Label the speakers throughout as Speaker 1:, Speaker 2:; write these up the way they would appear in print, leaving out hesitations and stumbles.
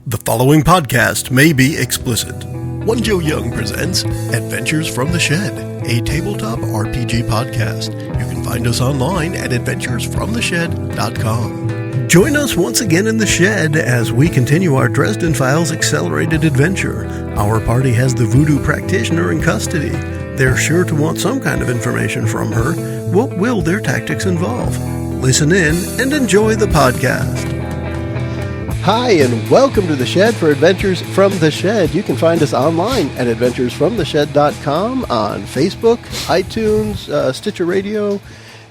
Speaker 1: The following podcast may be explicit. One Joe Young presents Adventures from the Shed, a tabletop RPG podcast. You can find us online at adventuresfromtheshed.com. Join us once again in the shed as we continue our Dresden Files Accelerated adventure. Our party has the voodoo practitioner in custody. They're sure to want some kind of information from her. What will their tactics involve? Listen in and enjoy the podcast.
Speaker 2: Hi, and welcome to The Shed for Adventures from the Shed. You can find us online at adventuresfromtheshed.com, on Facebook, iTunes, Stitcher Radio,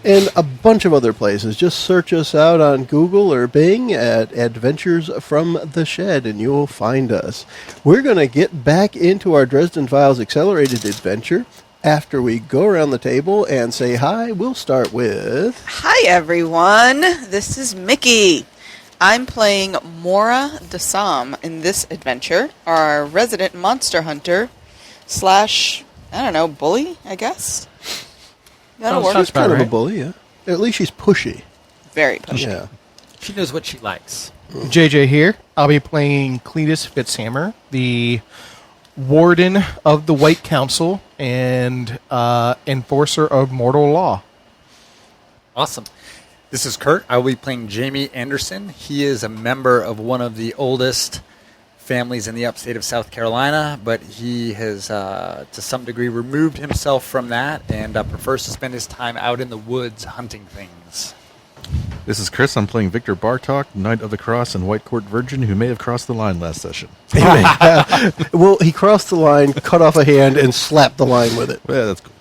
Speaker 2: and a bunch of other places. Just search us out on Google or Bing at Adventures from the Shed, and you'll find us. We're going to get back into our Dresden Files Accelerated adventure. After we go around the table and say hi, we'll start with...
Speaker 3: Hi, everyone. This is Mickie. I'm playing Mora Dasam in this adventure, our resident monster hunter slash, bully, I guess.
Speaker 2: She's kind of a bully, yeah. At least she's pushy.
Speaker 3: Very pushy.
Speaker 2: Yeah.
Speaker 4: She knows what she likes.
Speaker 5: JJ here. I'll be playing Cletus Fitzhammer, the warden of the White Council and enforcer of mortal law.
Speaker 4: Awesome. This is Kurt. I will be playing Jamie Anderson. He is a member of one of the oldest families in the upstate of South Carolina, but he has, to some degree, removed himself from that and prefers to spend his time out in the woods hunting things.
Speaker 6: This is Chris. I'm playing Victor Bartok, Knight of the Cross and White Court Virgin, who may have crossed the line last session.
Speaker 2: Well, he crossed the line, cut off a hand, and slapped the line with it.
Speaker 6: Yeah, that's cool.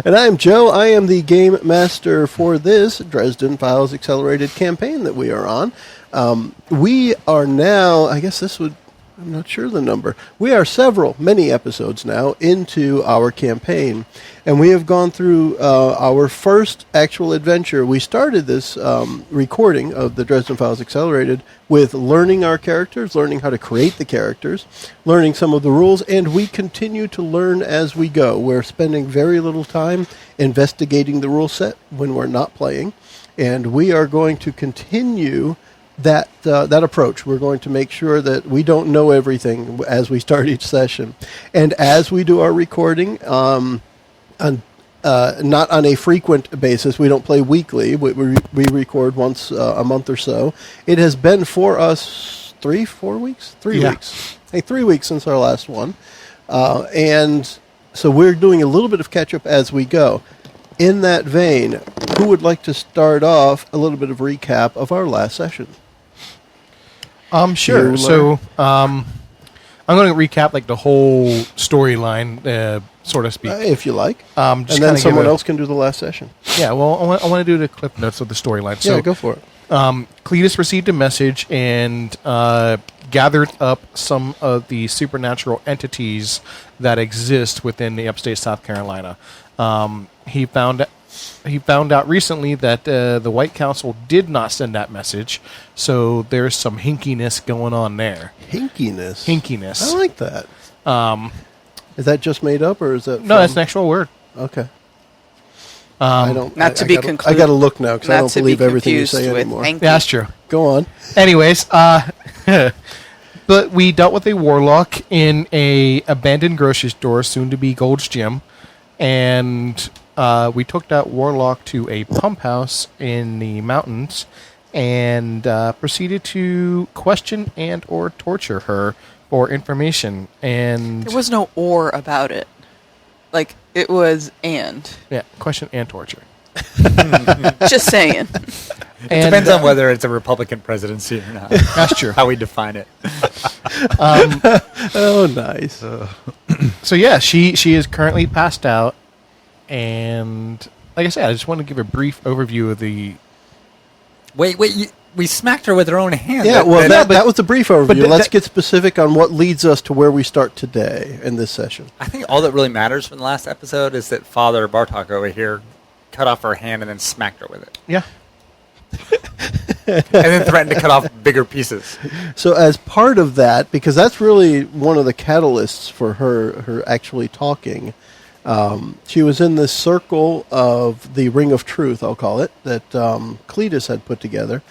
Speaker 2: And I'm Joe. I am the game master for this Dresden Files Accelerated campaign that we are on. We are now, I guess I'm not sure the number. We are many episodes now into our campaign. And we have gone through our first actual adventure. We started this recording of the Dresden Files Accelerated with learning our characters, learning how to create the characters, learning some of the rules, and we continue to learn as we go. We're spending very little time investigating the rule set when we're not playing, and we are going to continue that approach. We're going to make sure that we don't know everything as we start each session. And as we do our recording, not on a frequent basis, we don't play weekly, we record once a month or so. It has been for us 3-4 weeks? 3 weeks. Hey, 3 weeks since our last one. And so we're doing a little bit of catch-up as we go. In that vein, who would like to start off a little bit of recap of our last session?
Speaker 5: Sure. So, I'm going to recap the whole storyline, so to speak.
Speaker 2: If you like. And then someone else can do the last session.
Speaker 5: Yeah, well, I want to do the clip notes of the storyline. So,
Speaker 2: yeah, go for it.
Speaker 5: Cletus received a message and gathered up some of the supernatural entities that exist within the upstate South Carolina. He found out recently that the White Council did not send that message, so there's some hinkiness going on there.
Speaker 2: Hinkiness?
Speaker 5: Hinkiness.
Speaker 2: I like that. Is that just made up, or is that...
Speaker 5: No, that's an actual word.
Speaker 2: Okay.
Speaker 3: I got to
Speaker 2: look now, because I don't believe everything you say anymore.
Speaker 5: Yeah, that's true.
Speaker 2: Go on.
Speaker 5: Anyways, but we dealt with a warlock in a abandoned grocery store, soon to be Gold's Gym, and... we took that warlock to a pump house in the mountains and proceeded to question and or torture her for information. And
Speaker 3: there was no or about it. It was and.
Speaker 5: Yeah, question and torture.
Speaker 3: Just saying.
Speaker 4: It depends on whether it's a Republican presidency or not.
Speaker 5: That's true.
Speaker 4: How we define it.
Speaker 2: Oh, nice.
Speaker 5: So, yeah, she is currently passed out. And like I said, I just want to give a brief overview of the...
Speaker 4: Wait, we smacked her with her own hand.
Speaker 2: Yeah, that was a brief overview. Let's get specific on what leads us to where we start today in this session.
Speaker 4: I think all that really matters from the last episode is that Father Bartok over here cut off her hand and then smacked her with it.
Speaker 5: Yeah.
Speaker 4: And then threatened to cut off bigger pieces.
Speaker 2: So as part of that, because that's really one of the catalysts for her actually talking... she was in this circle of the Ring of Truth, I'll call it, that Cletus had put together.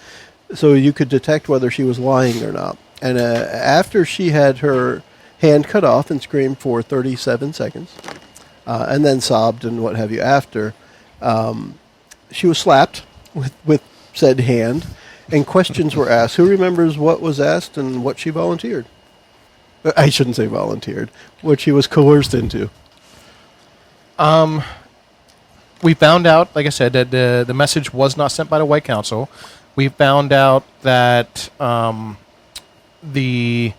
Speaker 2: so you could detect whether she was lying or not. And after she had her hand cut off and screamed for 37 seconds, and then sobbed and what have you after, she was slapped with said hand, and questions were asked. Who remembers what was asked and what she volunteered? I shouldn't say volunteered. What she was coerced into.
Speaker 5: We found out, like I said, that the message was not sent by the White Council. We found out that the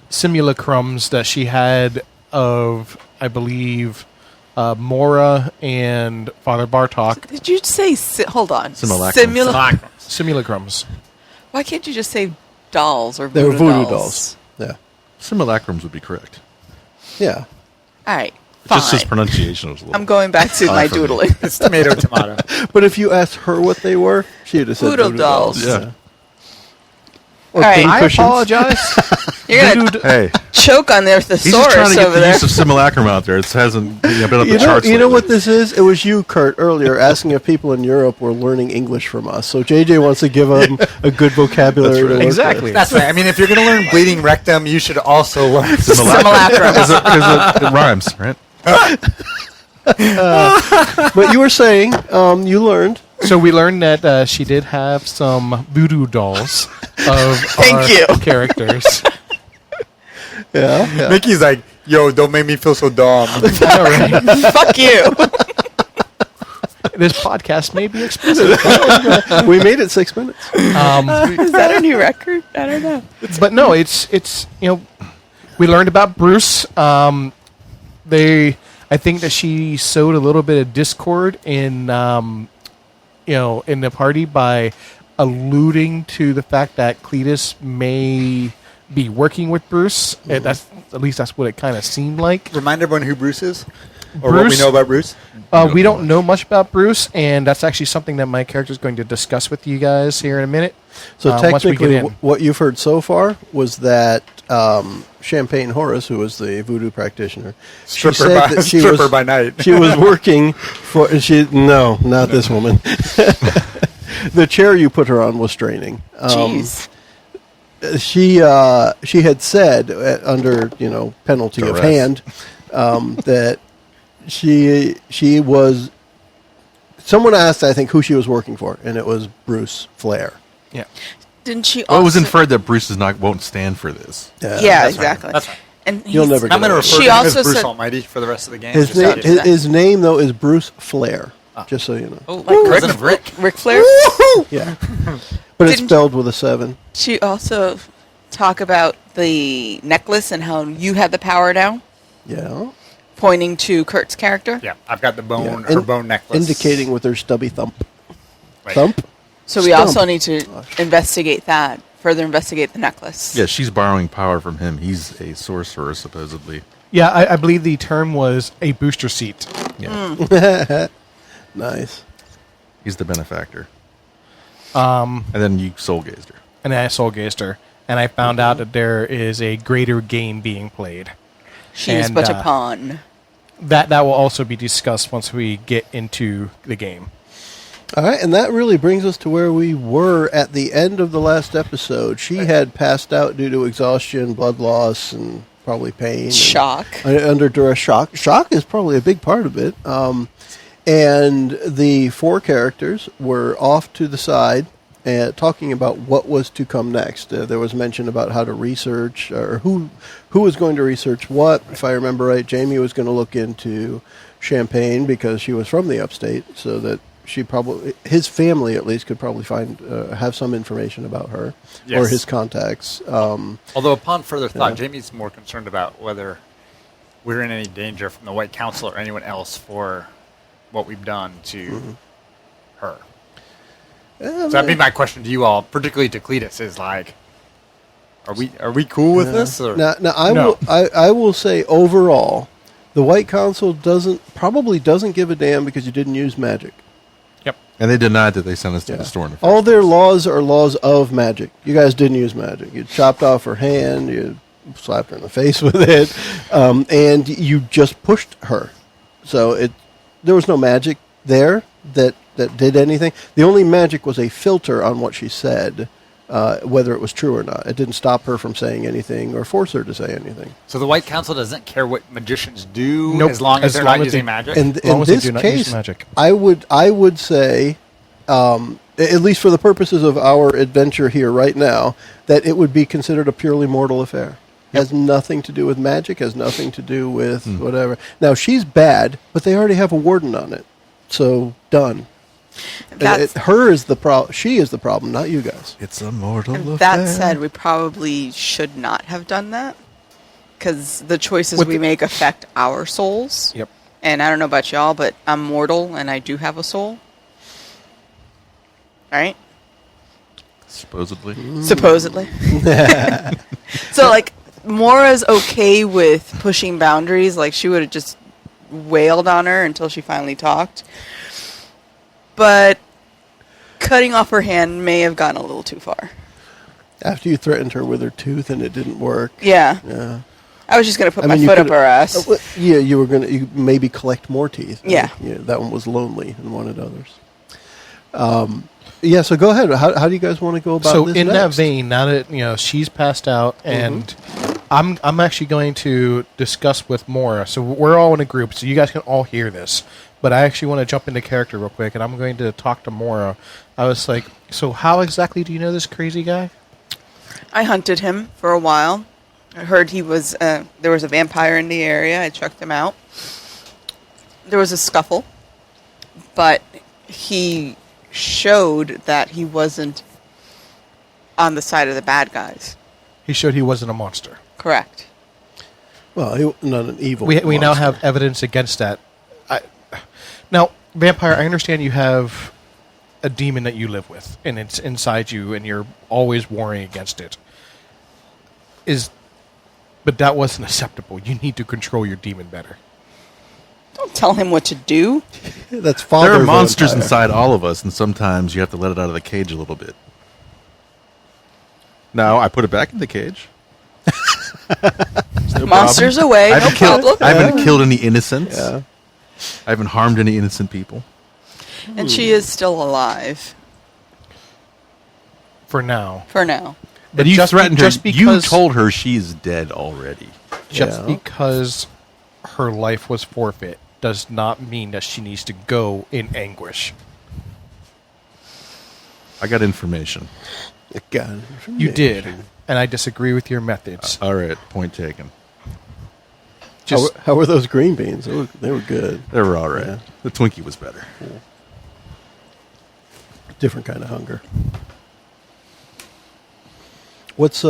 Speaker 5: simulacrums that she had of, I believe, Mora and Father Bartok.
Speaker 3: Did you say... hold on.
Speaker 6: Simulacrums.
Speaker 5: Simulacrums.
Speaker 3: Why can't you just say dolls or
Speaker 2: They
Speaker 3: voodoo
Speaker 2: were voodoo
Speaker 3: dolls?
Speaker 2: dolls. Yeah.
Speaker 6: Simulacrums would be correct.
Speaker 2: Yeah.
Speaker 3: All right.
Speaker 6: It's
Speaker 3: Fine.
Speaker 6: just his pronunciation was a little.
Speaker 3: I'm going back to my
Speaker 6: for me.
Speaker 3: doodling.
Speaker 4: It's tomato, tomato.
Speaker 2: But if you asked her what they were, she would have said
Speaker 3: Voodoo
Speaker 2: voodoo
Speaker 3: dolls.
Speaker 6: Yeah.
Speaker 2: Or
Speaker 3: All right.
Speaker 2: pin
Speaker 5: I
Speaker 2: cushions.
Speaker 5: apologize.
Speaker 3: You're going to
Speaker 6: Hey,
Speaker 3: choke on their
Speaker 6: he's just
Speaker 3: thesaurus
Speaker 6: trying to get
Speaker 3: over
Speaker 6: the
Speaker 3: there.
Speaker 6: use of simulacrum out there. It hasn't been up the
Speaker 2: You know,
Speaker 6: charts.
Speaker 2: you know
Speaker 6: lately.
Speaker 2: what this is? It was you, Kurt, earlier asking if people in Europe were learning English from us. So JJ wants to give them a good vocabulary
Speaker 6: That's
Speaker 2: to
Speaker 6: right.
Speaker 2: work
Speaker 5: Exactly.
Speaker 2: with.
Speaker 4: That's right. I mean, if you're going to learn bleeding rectum, you should also learn
Speaker 3: Simulacrum.
Speaker 6: Because it rhymes, right?
Speaker 2: But you were saying you learned.
Speaker 5: So we learned that she did have some voodoo dolls of
Speaker 3: Thank
Speaker 5: our
Speaker 3: you.
Speaker 5: characters.
Speaker 2: Yeah.
Speaker 4: Mickey's like, yo, don't make me feel so dumb.
Speaker 5: All right.
Speaker 3: Fuck you.
Speaker 5: This podcast may be explicit.
Speaker 2: We made it 6 minutes.
Speaker 3: Is that a new record? I don't know.
Speaker 5: But no, it's we learned about Bruce. I think that she sowed a little bit of discord in in the party by alluding to the fact that Cletus may be working with Bruce. And that's what it kind of seemed like.
Speaker 4: Remind everyone who Bruce is? Or what we
Speaker 5: Bruce?
Speaker 4: know about Bruce?
Speaker 5: We don't know much about Bruce, and that's actually something that my character is going to discuss with you guys here in a minute.
Speaker 2: So
Speaker 5: once we get
Speaker 2: technically,
Speaker 5: in.
Speaker 2: what you've heard so far was that Champagne Horace, who was the voodoo practitioner,
Speaker 4: Stripper by night.
Speaker 2: She was working for. No, not this woman. The chair you put her on was straining.
Speaker 3: Jeez.
Speaker 2: She had said under penalty of
Speaker 6: Duress.
Speaker 2: hand that she was. Someone asked, I think, who she was working for, and it was Bruce Flair.
Speaker 5: Yeah.
Speaker 3: Didn't she
Speaker 6: Well,
Speaker 3: also...
Speaker 6: it was inferred that Bruce won't stand for this.
Speaker 3: Yeah,
Speaker 4: That's right.
Speaker 3: exactly.
Speaker 4: That's right.
Speaker 3: And
Speaker 2: You'll never
Speaker 4: I'm going to refer
Speaker 3: She
Speaker 4: to him as
Speaker 3: also
Speaker 4: Bruce
Speaker 3: said-
Speaker 4: Almighty for the rest of the game.
Speaker 2: His
Speaker 4: Just
Speaker 2: name,
Speaker 4: so you know.
Speaker 2: his name though is Bruce Flair. Just so you know.
Speaker 4: Oh,
Speaker 3: Like
Speaker 4: cousin of Rick.
Speaker 3: Ric Flair?
Speaker 2: Yeah, but it's
Speaker 3: Didn't-
Speaker 2: spelled with a 7.
Speaker 3: She also talk about the necklace and how you have the power now,
Speaker 2: Yeah,
Speaker 3: pointing to Kurt's character.
Speaker 4: Yeah, I've got the bone,
Speaker 2: Yeah.
Speaker 4: her bone necklace.
Speaker 2: indicating with her stubby thump.
Speaker 4: Right.
Speaker 2: Thump.
Speaker 3: So we
Speaker 2: Stump.
Speaker 3: also need to investigate that, further investigate the necklace.
Speaker 6: Yeah, she's borrowing power from him. He's a sorcerer, supposedly.
Speaker 5: Yeah, I believe the term was a booster seat.
Speaker 6: Yeah,
Speaker 2: Nice.
Speaker 6: he's the benefactor. And then you soul gazed her.
Speaker 5: And I soul gazed her, and I found out that there is a greater game being played.
Speaker 3: She is
Speaker 5: And,
Speaker 3: but a pawn.
Speaker 5: That will also be discussed once we get into the game.
Speaker 2: All right, and that really brings us to where we were at the end of the last episode. She had passed out due to exhaustion, blood loss, and probably pain.
Speaker 3: Shock.
Speaker 2: Under duress. Shock is probably a big part of it. And the 4 characters were off to the side talking about what was to come next. There was mention about how to research, or who was going to research what. If I remember right, Jamie was going to look into Champagne because she was from the upstate, so that his family at least could probably have some information about her or
Speaker 4: Yes.
Speaker 2: his contacts.
Speaker 4: Although upon further thought, Jamie's more concerned about whether we're in any danger from the White Council or anyone else for what we've done to her. So that'd be my question to you all, particularly to Cletus, is like, are we cool with this? Or?
Speaker 2: Now
Speaker 5: No.
Speaker 2: I will say overall, the White Council probably doesn't give a damn because you didn't use magic.
Speaker 5: Yep.
Speaker 6: And they denied that they sent us to the store in the first
Speaker 2: All their
Speaker 6: place.
Speaker 2: laws are laws of magic. You guys didn't use magic. You chopped off her hand, you slapped her in the face with it, and you just pushed her. So there was no magic there that did anything. The only magic was a filter on what she said whether it was true or not. It didn't stop her from saying anything or force her to say anything.
Speaker 4: So the White Council doesn't care what magicians do
Speaker 5: Nope.
Speaker 4: as long as they're not using magic?
Speaker 2: And
Speaker 5: As long
Speaker 2: in
Speaker 5: as they
Speaker 2: this
Speaker 5: do not use
Speaker 2: case,
Speaker 5: magic.
Speaker 2: I would say, at least for the purposes of our adventure here right now, that it would be considered a purely mortal affair. Has nothing to do with magic, has nothing to do with whatever. Now, she's bad, but they already have a warden on it. So, done. Her is the problem. She is the problem, not you guys.
Speaker 6: It's a mortal
Speaker 3: And
Speaker 6: affair.
Speaker 3: that said, we probably should not have done that because the choices
Speaker 5: With
Speaker 3: we
Speaker 5: the-
Speaker 3: make affect our souls.
Speaker 5: Yep.
Speaker 3: And I don't know about y'all, but I'm mortal and I do have a soul. Right?
Speaker 6: Supposedly.
Speaker 3: Supposedly. So, like, Mora's okay with pushing boundaries. Like, she would have just wailed on her until she finally talked. But cutting off her hand may have gone a little too far.
Speaker 2: After you threatened her with her tooth and it didn't work.
Speaker 3: Yeah.
Speaker 2: Yeah.
Speaker 3: I was just going to put my
Speaker 2: you
Speaker 3: foot up
Speaker 2: could've-
Speaker 3: her ass.
Speaker 2: Yeah, you were going to maybe collect more teeth.
Speaker 3: Yeah.
Speaker 2: That one was lonely and wanted others. Yeah, so go ahead. How do you guys want to go about
Speaker 5: So
Speaker 2: this
Speaker 5: in that
Speaker 2: next?
Speaker 5: vein, now that she's passed out, and I'm actually going to discuss with Mora. So we're all in a group, so you guys can all hear this. But I actually want to jump into character real quick, and I'm going to talk to Mora. I was like, so how exactly do you know this crazy guy?
Speaker 3: I hunted him for a while. I heard he was there was a vampire in the area. I checked him out. There was a scuffle, but he showed that he wasn't on the side of the bad guys.
Speaker 5: He showed he wasn't a monster.
Speaker 3: Correct.
Speaker 2: Well, he, not an evil
Speaker 5: We now
Speaker 2: monster.
Speaker 5: have evidence against that. Now, Vampire, I understand you have a demon that you live with, and it's inside you, and you're always warring against it. But that wasn't acceptable. You need to control your demon better.
Speaker 3: Don't tell him what to do.
Speaker 2: That's father
Speaker 6: There are monsters
Speaker 2: vampire.
Speaker 6: inside all of us, and sometimes you have to let it out of the cage a little bit. No, I put it back in the cage. No
Speaker 3: Monsters
Speaker 6: problem.
Speaker 3: away,
Speaker 6: I
Speaker 3: no
Speaker 6: haven't killed-
Speaker 3: problem.
Speaker 6: I haven't killed any innocents.
Speaker 2: Yeah.
Speaker 6: I haven't harmed any innocent people.
Speaker 3: And she is still alive
Speaker 5: For now.
Speaker 3: for now.
Speaker 6: But you
Speaker 5: just be-
Speaker 6: threatened her.
Speaker 5: just
Speaker 6: You
Speaker 5: because-
Speaker 6: told her she's dead already.
Speaker 5: Just
Speaker 2: Yeah.
Speaker 5: because her life was forfeit does not mean that she needs to go in anguish.
Speaker 6: I got information.
Speaker 2: God,
Speaker 5: You did, and I disagree with your methods.
Speaker 6: All right, point taken.
Speaker 2: How were those green beans? They were good.
Speaker 6: They were all right.
Speaker 2: Yeah.
Speaker 6: The Twinkie was better.
Speaker 2: Different kind of hunger. What's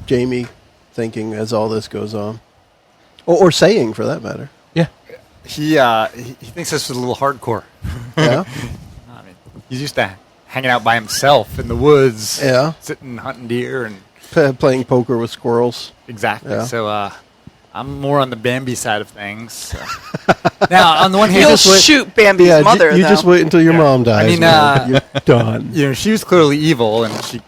Speaker 2: Jamie thinking as all this goes on, or saying for that matter?
Speaker 5: Yeah.
Speaker 4: He thinks this was a little hardcore.
Speaker 2: Yeah,
Speaker 4: I mean, he's used to hanging out by himself in the woods,
Speaker 2: Yeah.
Speaker 4: sitting hunting deer, and
Speaker 2: playing poker with squirrels.
Speaker 4: exactly.
Speaker 2: Yeah.
Speaker 4: So I'm more on the Bambi side of things. So. Now, on the one hand,
Speaker 3: You'll
Speaker 2: just wait-
Speaker 3: shoot Bambi's
Speaker 2: Yeah,
Speaker 3: mother,
Speaker 2: you
Speaker 3: though.
Speaker 2: just wait until your mom dies.
Speaker 4: I mean,
Speaker 2: man. You're done.
Speaker 4: you know, she was clearly evil, and she,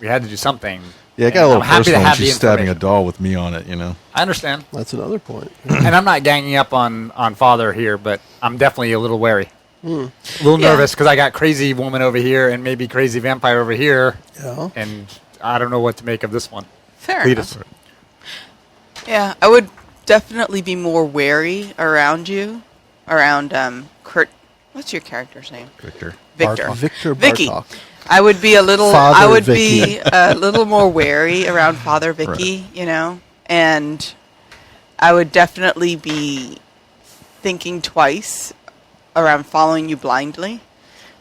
Speaker 4: we had to do something.
Speaker 6: Yeah, it
Speaker 4: And
Speaker 6: got a little
Speaker 4: I'm happy to
Speaker 6: personal when
Speaker 4: have the
Speaker 6: she's stabbing a
Speaker 4: information.
Speaker 6: doll with me on it, you know.
Speaker 4: I understand,
Speaker 2: That's another point.
Speaker 4: and I'm not ganging up on Father here, but I'm definitely a little wary. A little
Speaker 3: Yeah.
Speaker 4: nervous because I got crazy woman over here and maybe crazy vampire over here,
Speaker 2: Yeah.
Speaker 4: and I don't know what to make of this one.
Speaker 3: Fair
Speaker 4: Lead
Speaker 3: enough.
Speaker 4: us.
Speaker 3: Yeah, I would definitely be more wary around you, around Kurt. What's your character's name?
Speaker 6: Victor.
Speaker 3: Victor.
Speaker 5: Bartok.
Speaker 2: Victor
Speaker 3: Vicky.
Speaker 2: Bartok.
Speaker 3: I would be a little.
Speaker 2: Father
Speaker 3: I would
Speaker 2: Vicky.
Speaker 3: be a little more wary around Father Vicky, and I would definitely be thinking twice around following you blindly.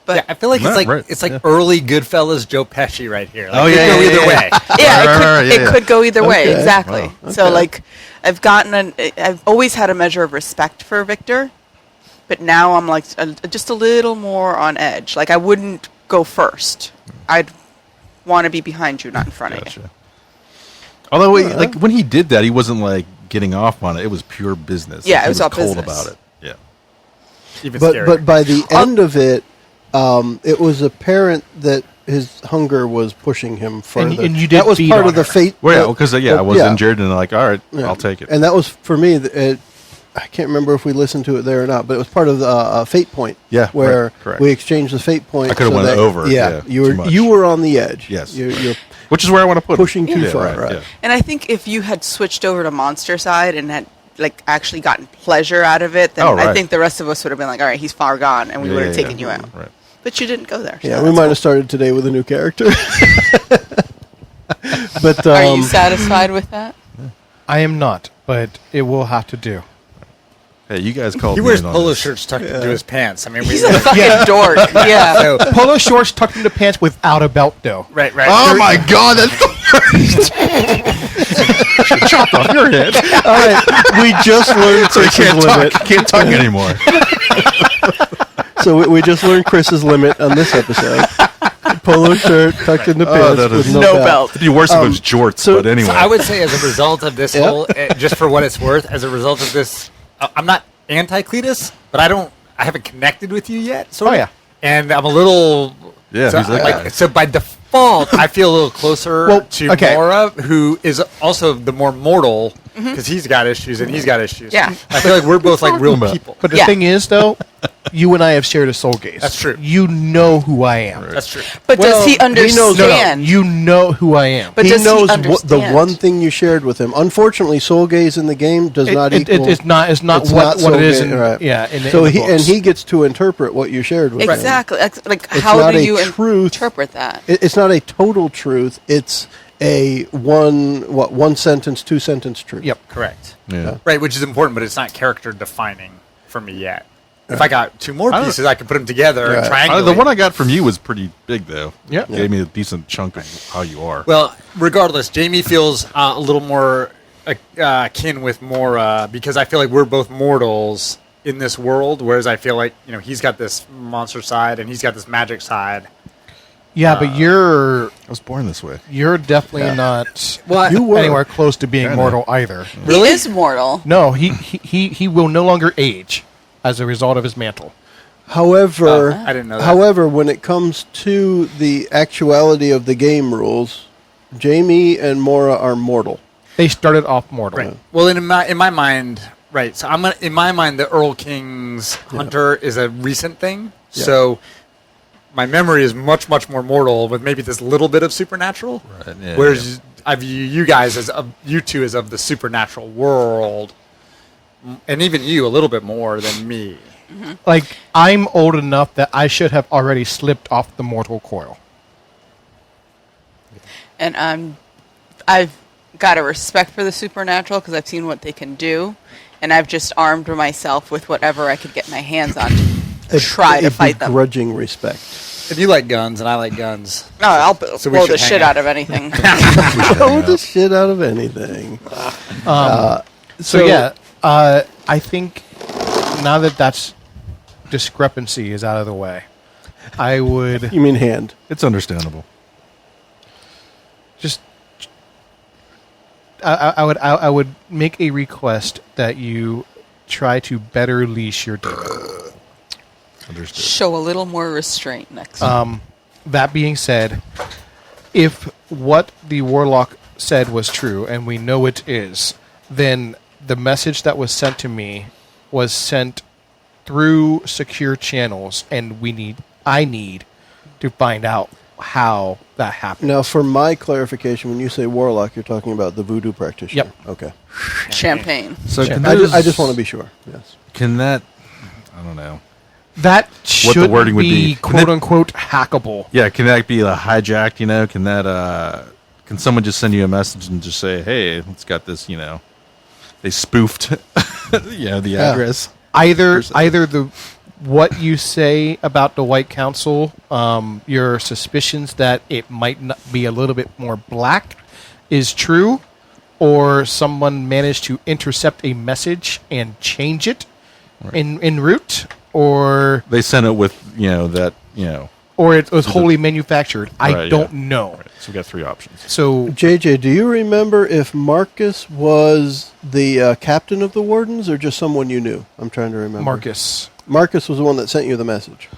Speaker 3: But
Speaker 4: Yeah, I feel like
Speaker 6: Yeah, right,
Speaker 4: it's like
Speaker 6: yeah.
Speaker 4: early Goodfellas Joe Pesci right here. Like,
Speaker 6: Oh,
Speaker 4: it
Speaker 6: yeah,
Speaker 4: could go
Speaker 6: yeah,
Speaker 4: either
Speaker 6: yeah,
Speaker 4: way.
Speaker 3: yeah,
Speaker 6: Right,
Speaker 3: it
Speaker 6: yeah.
Speaker 3: could go either way.
Speaker 2: Okay.
Speaker 3: Exactly.
Speaker 6: Wow.
Speaker 3: So
Speaker 2: Okay.
Speaker 3: like, I've always had a measure of respect for Victor, but now I'm like just a little more on edge. Like I wouldn't go first. I'd want to be behind you, not in front of you.
Speaker 6: Gotcha. Although, like when he did that, he wasn't like getting off on it. It was pure business.
Speaker 3: Yeah,
Speaker 6: Like,
Speaker 3: it
Speaker 6: he
Speaker 3: was all
Speaker 6: cold
Speaker 3: business.
Speaker 6: about it. Yeah.
Speaker 4: Even
Speaker 2: But
Speaker 4: scarier.
Speaker 2: by the end of it, it was apparent that his hunger was pushing him further.
Speaker 5: and you did
Speaker 2: that was
Speaker 5: feed
Speaker 2: part
Speaker 5: on
Speaker 2: of the
Speaker 5: her.
Speaker 2: fate.
Speaker 6: Well, yeah, because I was
Speaker 2: yeah.
Speaker 6: injured, and like, all right,
Speaker 2: Yeah.
Speaker 6: I'll take it.
Speaker 2: And that was for me. I can't remember if we listened to it there or not, but it was part of the Fate Point.
Speaker 6: Yeah,
Speaker 2: where
Speaker 6: right, correct.
Speaker 2: we exchanged the Fate Point.
Speaker 6: I could have went over.
Speaker 2: Yeah,
Speaker 6: too much.
Speaker 2: you were on the edge.
Speaker 6: Yes.
Speaker 2: You're
Speaker 6: Which is where I want to put
Speaker 2: pushing
Speaker 6: it.
Speaker 2: too far, right?
Speaker 6: Yeah.
Speaker 3: And I think if you had switched over to monster side and had like actually gotten pleasure out of it, then
Speaker 6: Oh, right.
Speaker 3: I think the rest of us would have been like, all right, he's far gone, and we would have
Speaker 6: Yeah,
Speaker 3: taken you out.
Speaker 6: Right.
Speaker 3: But you didn't go there. So
Speaker 2: Yeah, we
Speaker 3: that's
Speaker 2: might
Speaker 3: cool.
Speaker 2: have started today with a new character. But
Speaker 3: Are you satisfied with that?
Speaker 5: I am not, but it will have to do.
Speaker 6: Hey, you guys called
Speaker 4: He
Speaker 6: me
Speaker 4: wears
Speaker 6: in on
Speaker 4: polo
Speaker 6: this.
Speaker 4: shirts tucked into his pants. I mean,
Speaker 3: He's a fucking dork. Yeah.
Speaker 4: so,
Speaker 5: Polo shorts tucked into pants without a belt, though.
Speaker 4: right.
Speaker 6: Oh my God, that's the worst. Chopped off your head.
Speaker 2: all right, we just learned
Speaker 6: So you
Speaker 2: Chris's
Speaker 6: can't
Speaker 2: limit.
Speaker 6: talk. Can't talk anymore.
Speaker 2: So we just learned Chris's limit on this episode. Polo shirt tucked into pants
Speaker 6: that
Speaker 2: with
Speaker 6: is-
Speaker 2: no,
Speaker 3: No
Speaker 2: belt.
Speaker 3: belt.
Speaker 6: It'd be worse if it was jorts,
Speaker 2: so-
Speaker 6: but anyway.
Speaker 4: So I would say, as a result of this
Speaker 2: Yeah.
Speaker 4: whole, just for what it's worth, as a result of this, I'm not anti-Cletus, but I haven't connected with you yet. Sort
Speaker 5: Oh,
Speaker 4: of.
Speaker 5: yeah.
Speaker 4: And I'm a little.
Speaker 6: Yeah,
Speaker 4: So,
Speaker 6: who's that guy?
Speaker 4: so by default, I feel a little closer
Speaker 5: Well,
Speaker 4: to
Speaker 5: okay.
Speaker 4: Mora, who is also the more mortal because he's got issues and he's got issues.
Speaker 3: Yeah.
Speaker 4: I feel like we're both like real
Speaker 6: about?
Speaker 4: people.
Speaker 5: But the
Speaker 3: Yeah.
Speaker 5: thing is, though, you and I have shared a soul gaze.
Speaker 4: That's true.
Speaker 5: You know who I am.
Speaker 4: That's true.
Speaker 3: But
Speaker 2: Well,
Speaker 3: does he
Speaker 2: he knows-
Speaker 5: No,
Speaker 3: understand?
Speaker 5: you know who I am.
Speaker 3: But
Speaker 2: he
Speaker 3: does
Speaker 2: knows
Speaker 3: he
Speaker 2: the
Speaker 3: understand?
Speaker 2: one thing you shared with him. Unfortunately, soul gaze in the game does not equal.
Speaker 5: It's not
Speaker 2: it's
Speaker 5: what
Speaker 2: not
Speaker 5: what it
Speaker 2: soul
Speaker 5: is.
Speaker 2: gaze,
Speaker 5: In,
Speaker 2: right.
Speaker 5: Yeah. In
Speaker 2: So
Speaker 5: in the
Speaker 2: he
Speaker 5: books.
Speaker 2: gets to interpret what you shared with him.
Speaker 3: Exactly. Like,
Speaker 2: It's
Speaker 3: how
Speaker 2: not
Speaker 3: do
Speaker 2: a
Speaker 3: you
Speaker 2: truth.
Speaker 3: interpret that?
Speaker 2: It's not a total truth. It's a one sentence, 2 sentence truth.
Speaker 5: Yep.
Speaker 4: Correct.
Speaker 6: Yeah.
Speaker 4: Right, which is important, but it's not character defining for me yet. If I got two more
Speaker 6: I don't-
Speaker 4: pieces, I could put them together and
Speaker 2: Right.
Speaker 4: triangulate.
Speaker 6: The one I got from you was pretty big, though.
Speaker 5: Yeah.
Speaker 6: Gave me a decent chunk of how you are.
Speaker 4: Well, regardless, Jamie feels a little more akin with Mora because I feel like we're both mortals in this world, whereas I feel like he's got this monster side and he's got this magic side.
Speaker 5: Yeah, but you're
Speaker 6: I was born this way.
Speaker 5: definitely not
Speaker 4: Well,
Speaker 2: You were.
Speaker 5: anywhere close to being
Speaker 6: Kinda.
Speaker 5: mortal either.
Speaker 3: He is mortal.
Speaker 5: No, he will no longer age as a result of his mantle.
Speaker 2: However,
Speaker 4: I didn't know that.
Speaker 2: However, when it comes to the actuality of the game rules, Jamie and Mora are mortal.
Speaker 5: They started off mortal.
Speaker 4: Right. Well, in my mind, right. So in my mind, the Earl King's Hunter is a recent thing.
Speaker 2: Yeah.
Speaker 4: So my memory is much more mortal with maybe this little bit of supernatural.
Speaker 6: Right, yeah,
Speaker 4: Whereas I view you guys as you two as of the supernatural world, and even you a little bit more than me.
Speaker 5: Like, I'm old enough that I should have already slipped off the mortal coil.
Speaker 3: And I've got a respect for the supernatural because I've seen what they can do, and I've just armed myself with whatever I could get my hands on to try to fight them.
Speaker 2: Begrudging respect.
Speaker 4: And you like guns, and I like guns.
Speaker 3: No, I'll
Speaker 4: So we
Speaker 3: blow
Speaker 4: should
Speaker 3: the
Speaker 4: hang
Speaker 3: shit
Speaker 4: out.
Speaker 3: out of anything.
Speaker 2: Blow the shit out of anything.
Speaker 5: So yeah, I think now that's discrepancy is out of the way, I would
Speaker 2: You mean hand?
Speaker 6: It's understandable.
Speaker 5: just I would make a request that you try to better leash your demon.
Speaker 6: Understood.
Speaker 3: Show a little more restraint next time.
Speaker 5: That being said, if what the warlock said was true, and we know it is, then the message that was sent to me was sent through secure channels, and I need to find out how that happened.
Speaker 2: Now, for my clarification, when you say warlock, you're talking about the voodoo practitioner.
Speaker 5: Yep.
Speaker 2: Okay.
Speaker 3: Champagne.
Speaker 6: So
Speaker 5: Sure.
Speaker 6: can
Speaker 2: I just want to be sure. Yes.
Speaker 6: Can that? I don't know.
Speaker 5: That
Speaker 6: What the
Speaker 5: should
Speaker 6: wording would
Speaker 5: be
Speaker 6: be.
Speaker 5: quote unquote hackable.
Speaker 6: Yeah, can that be hijacked? Can that? Can someone just send you a message and just say, "Hey, it's got this." They spoofed. The address.
Speaker 5: Either the what you say about the White Council, your suspicions that it might not be a little bit more black, is true, or someone managed to intercept a message and change it en route, or
Speaker 6: They sent it with
Speaker 5: or it was wholly manufactured. I
Speaker 6: Right,
Speaker 5: don't
Speaker 6: yeah.
Speaker 5: know.
Speaker 6: Right. So we got three options.
Speaker 5: So
Speaker 2: JJ, do you remember if Marcus was the captain of the Wardens or just someone you knew? I'm trying to remember.
Speaker 5: Marcus,
Speaker 2: Marcus was the one that sent you the message.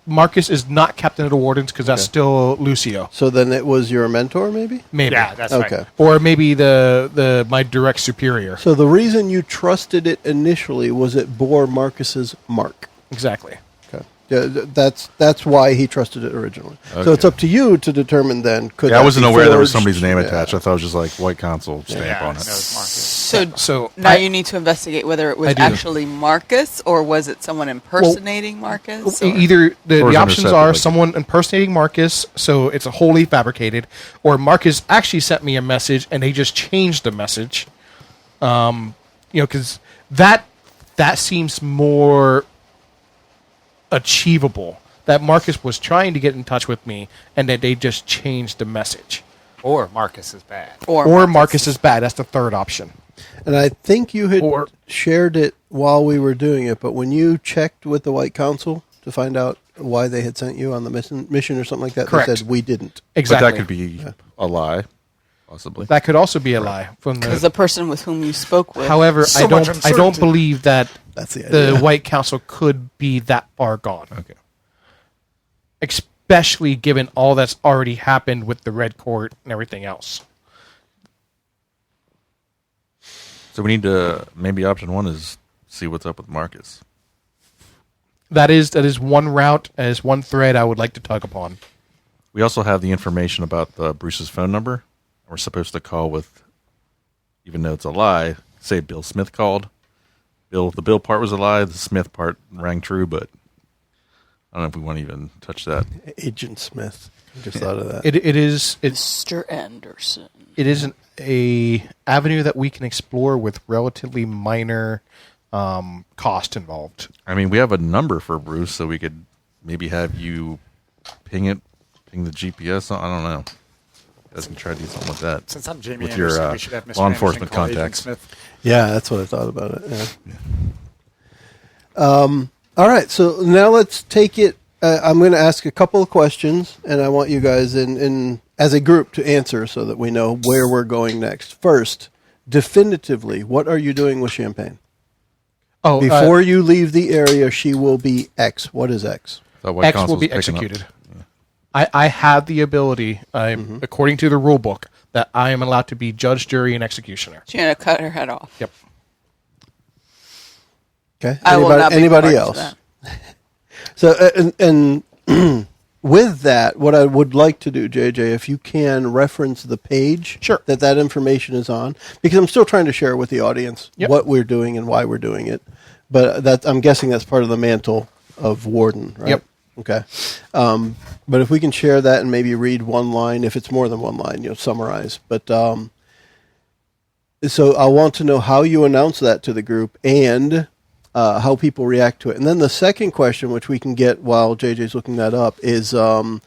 Speaker 5: Marcus is not captain of the Wardens because that's still Lucio.
Speaker 2: So then it was your mentor, maybe?
Speaker 5: Maybe.
Speaker 4: Yeah, that's
Speaker 2: Okay.
Speaker 4: right.
Speaker 5: Or maybe the my direct superior.
Speaker 2: So the reason you trusted it initially was it bore Marcus's mark.
Speaker 5: Exactly.
Speaker 2: Okay. Yeah, that's why he trusted it originally. So
Speaker 6: Okay.
Speaker 2: it's up to you to determine then. Could
Speaker 6: Yeah, I
Speaker 2: that
Speaker 6: wasn't
Speaker 2: be
Speaker 6: aware there was
Speaker 2: forged?
Speaker 6: somebody's name
Speaker 2: Yeah.
Speaker 6: attached. I thought it was just like white console stamp
Speaker 4: Yeah,
Speaker 6: on
Speaker 4: no,
Speaker 6: it.
Speaker 4: it's Marcus.
Speaker 3: So
Speaker 5: So
Speaker 3: now
Speaker 5: I-
Speaker 3: you need to investigate whether it was
Speaker 5: I do.
Speaker 3: actually Marcus or was it someone impersonating Marcus? Or-
Speaker 5: Either the
Speaker 6: Or is
Speaker 5: options
Speaker 6: intercepted,
Speaker 5: are
Speaker 6: like-
Speaker 5: someone impersonating Marcus, so it's a wholly fabricated, or Marcus actually sent me a message and they just changed the message. Because that seems more achievable. That Marcus was trying to get in touch with me, and that they just changed the message.
Speaker 4: Or Marcus is bad.
Speaker 5: Or Marcus is bad. That's the third option.
Speaker 2: And I think you had
Speaker 5: Or-
Speaker 2: shared it while we were doing it, but when you checked with the White Council to find out why they had sent you on the mission or something like that,
Speaker 5: Correct.
Speaker 2: they said we didn't.
Speaker 5: Exactly.
Speaker 6: But that could be a lie, possibly.
Speaker 5: That could also be a lie from
Speaker 3: Because the person with whom you spoke with.
Speaker 5: However,
Speaker 4: So
Speaker 5: I
Speaker 4: much
Speaker 5: don't
Speaker 4: uncertainty.
Speaker 5: believe that
Speaker 2: That's the
Speaker 5: the
Speaker 2: idea.
Speaker 5: White Council could be that far gone.
Speaker 6: Okay.
Speaker 5: Especially given all that's already happened with the Red Court and everything else.
Speaker 6: So we need to, maybe option one is see what's up with Marcus.
Speaker 5: That is one route, as one thread I would like to tug upon.
Speaker 6: We also have the information about Bruce's phone number. We're supposed to call with, even though it's a lie, say Bill Smith called. The Bill part was a lie. The Smith part rang true, but I don't know if we want to even touch that.
Speaker 2: Agent Smith. I just thought of that.
Speaker 5: It is
Speaker 3: Mr. Anderson.
Speaker 5: a avenue that we can explore with relatively minor cost involved.
Speaker 6: I mean, we have a number for Bruce, so we could maybe have you ping the GPS. I don't know. You guys can try to do something with that.
Speaker 4: Since I'm Jamie
Speaker 6: With
Speaker 4: Anderson,
Speaker 6: your,
Speaker 4: we should have Mr.
Speaker 6: law
Speaker 4: Anderson
Speaker 6: enforcement
Speaker 4: call Agent
Speaker 6: contacts.
Speaker 4: Smith.
Speaker 2: Yeah, that's what I thought about it. Yeah. All right, so now let's take it. I'm going to ask a couple of questions, and I want you guys in as a group to answer so that we know where we're going next. First, definitively, what are you doing with Champagne?
Speaker 5: Oh,
Speaker 2: Before you leave the area, she will be X. What is X?
Speaker 6: That White
Speaker 5: X will
Speaker 6: Council's
Speaker 5: be
Speaker 6: picking up.
Speaker 5: executed. I have the ability, according to the rule book, that I am allowed to be judge, jury, and executioner.
Speaker 3: She's going to cut her head off.
Speaker 5: Yep.
Speaker 2: Okay.
Speaker 3: I will not be
Speaker 2: Anybody
Speaker 3: part of
Speaker 2: else?
Speaker 3: that.
Speaker 2: So, and with that, what I would like to do, JJ, if you can reference the page
Speaker 5: Sure.
Speaker 2: that information is on, because I'm still trying to share with the audience
Speaker 5: Yep.
Speaker 2: what we're doing and why we're doing it. But I'm guessing that's part of the mantle of Warden, right?
Speaker 5: Yep.
Speaker 2: Okay. But if we can share that and maybe read one line, if it's more than one line, summarize. But so I want to know how you announce that to the group and how people react to it. And then the second question, which we can get while JJ's looking that up, is the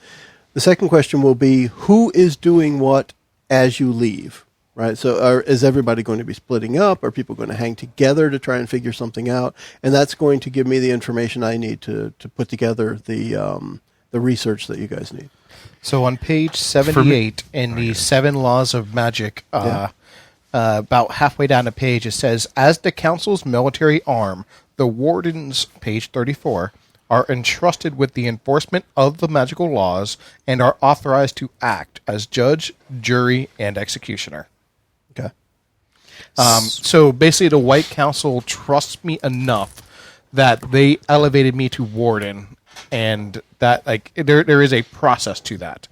Speaker 2: second question will be, who is doing what as you leave? Right? So is everybody going to be splitting up? Are people going to hang together to try and figure something out? And that's going to give me the information I need to put together the research that you guys need.
Speaker 5: So on page 78 in the 7 Laws of Magic, about halfway down the page, it says, as the Council's military arm, the Wardens, page 34, are entrusted with the enforcement of the magical laws and are authorized to act as judge, jury, and executioner.
Speaker 2: Okay.
Speaker 5: So basically, the White Council trusts me enough that they elevated me to Warden, and that there is a process to that.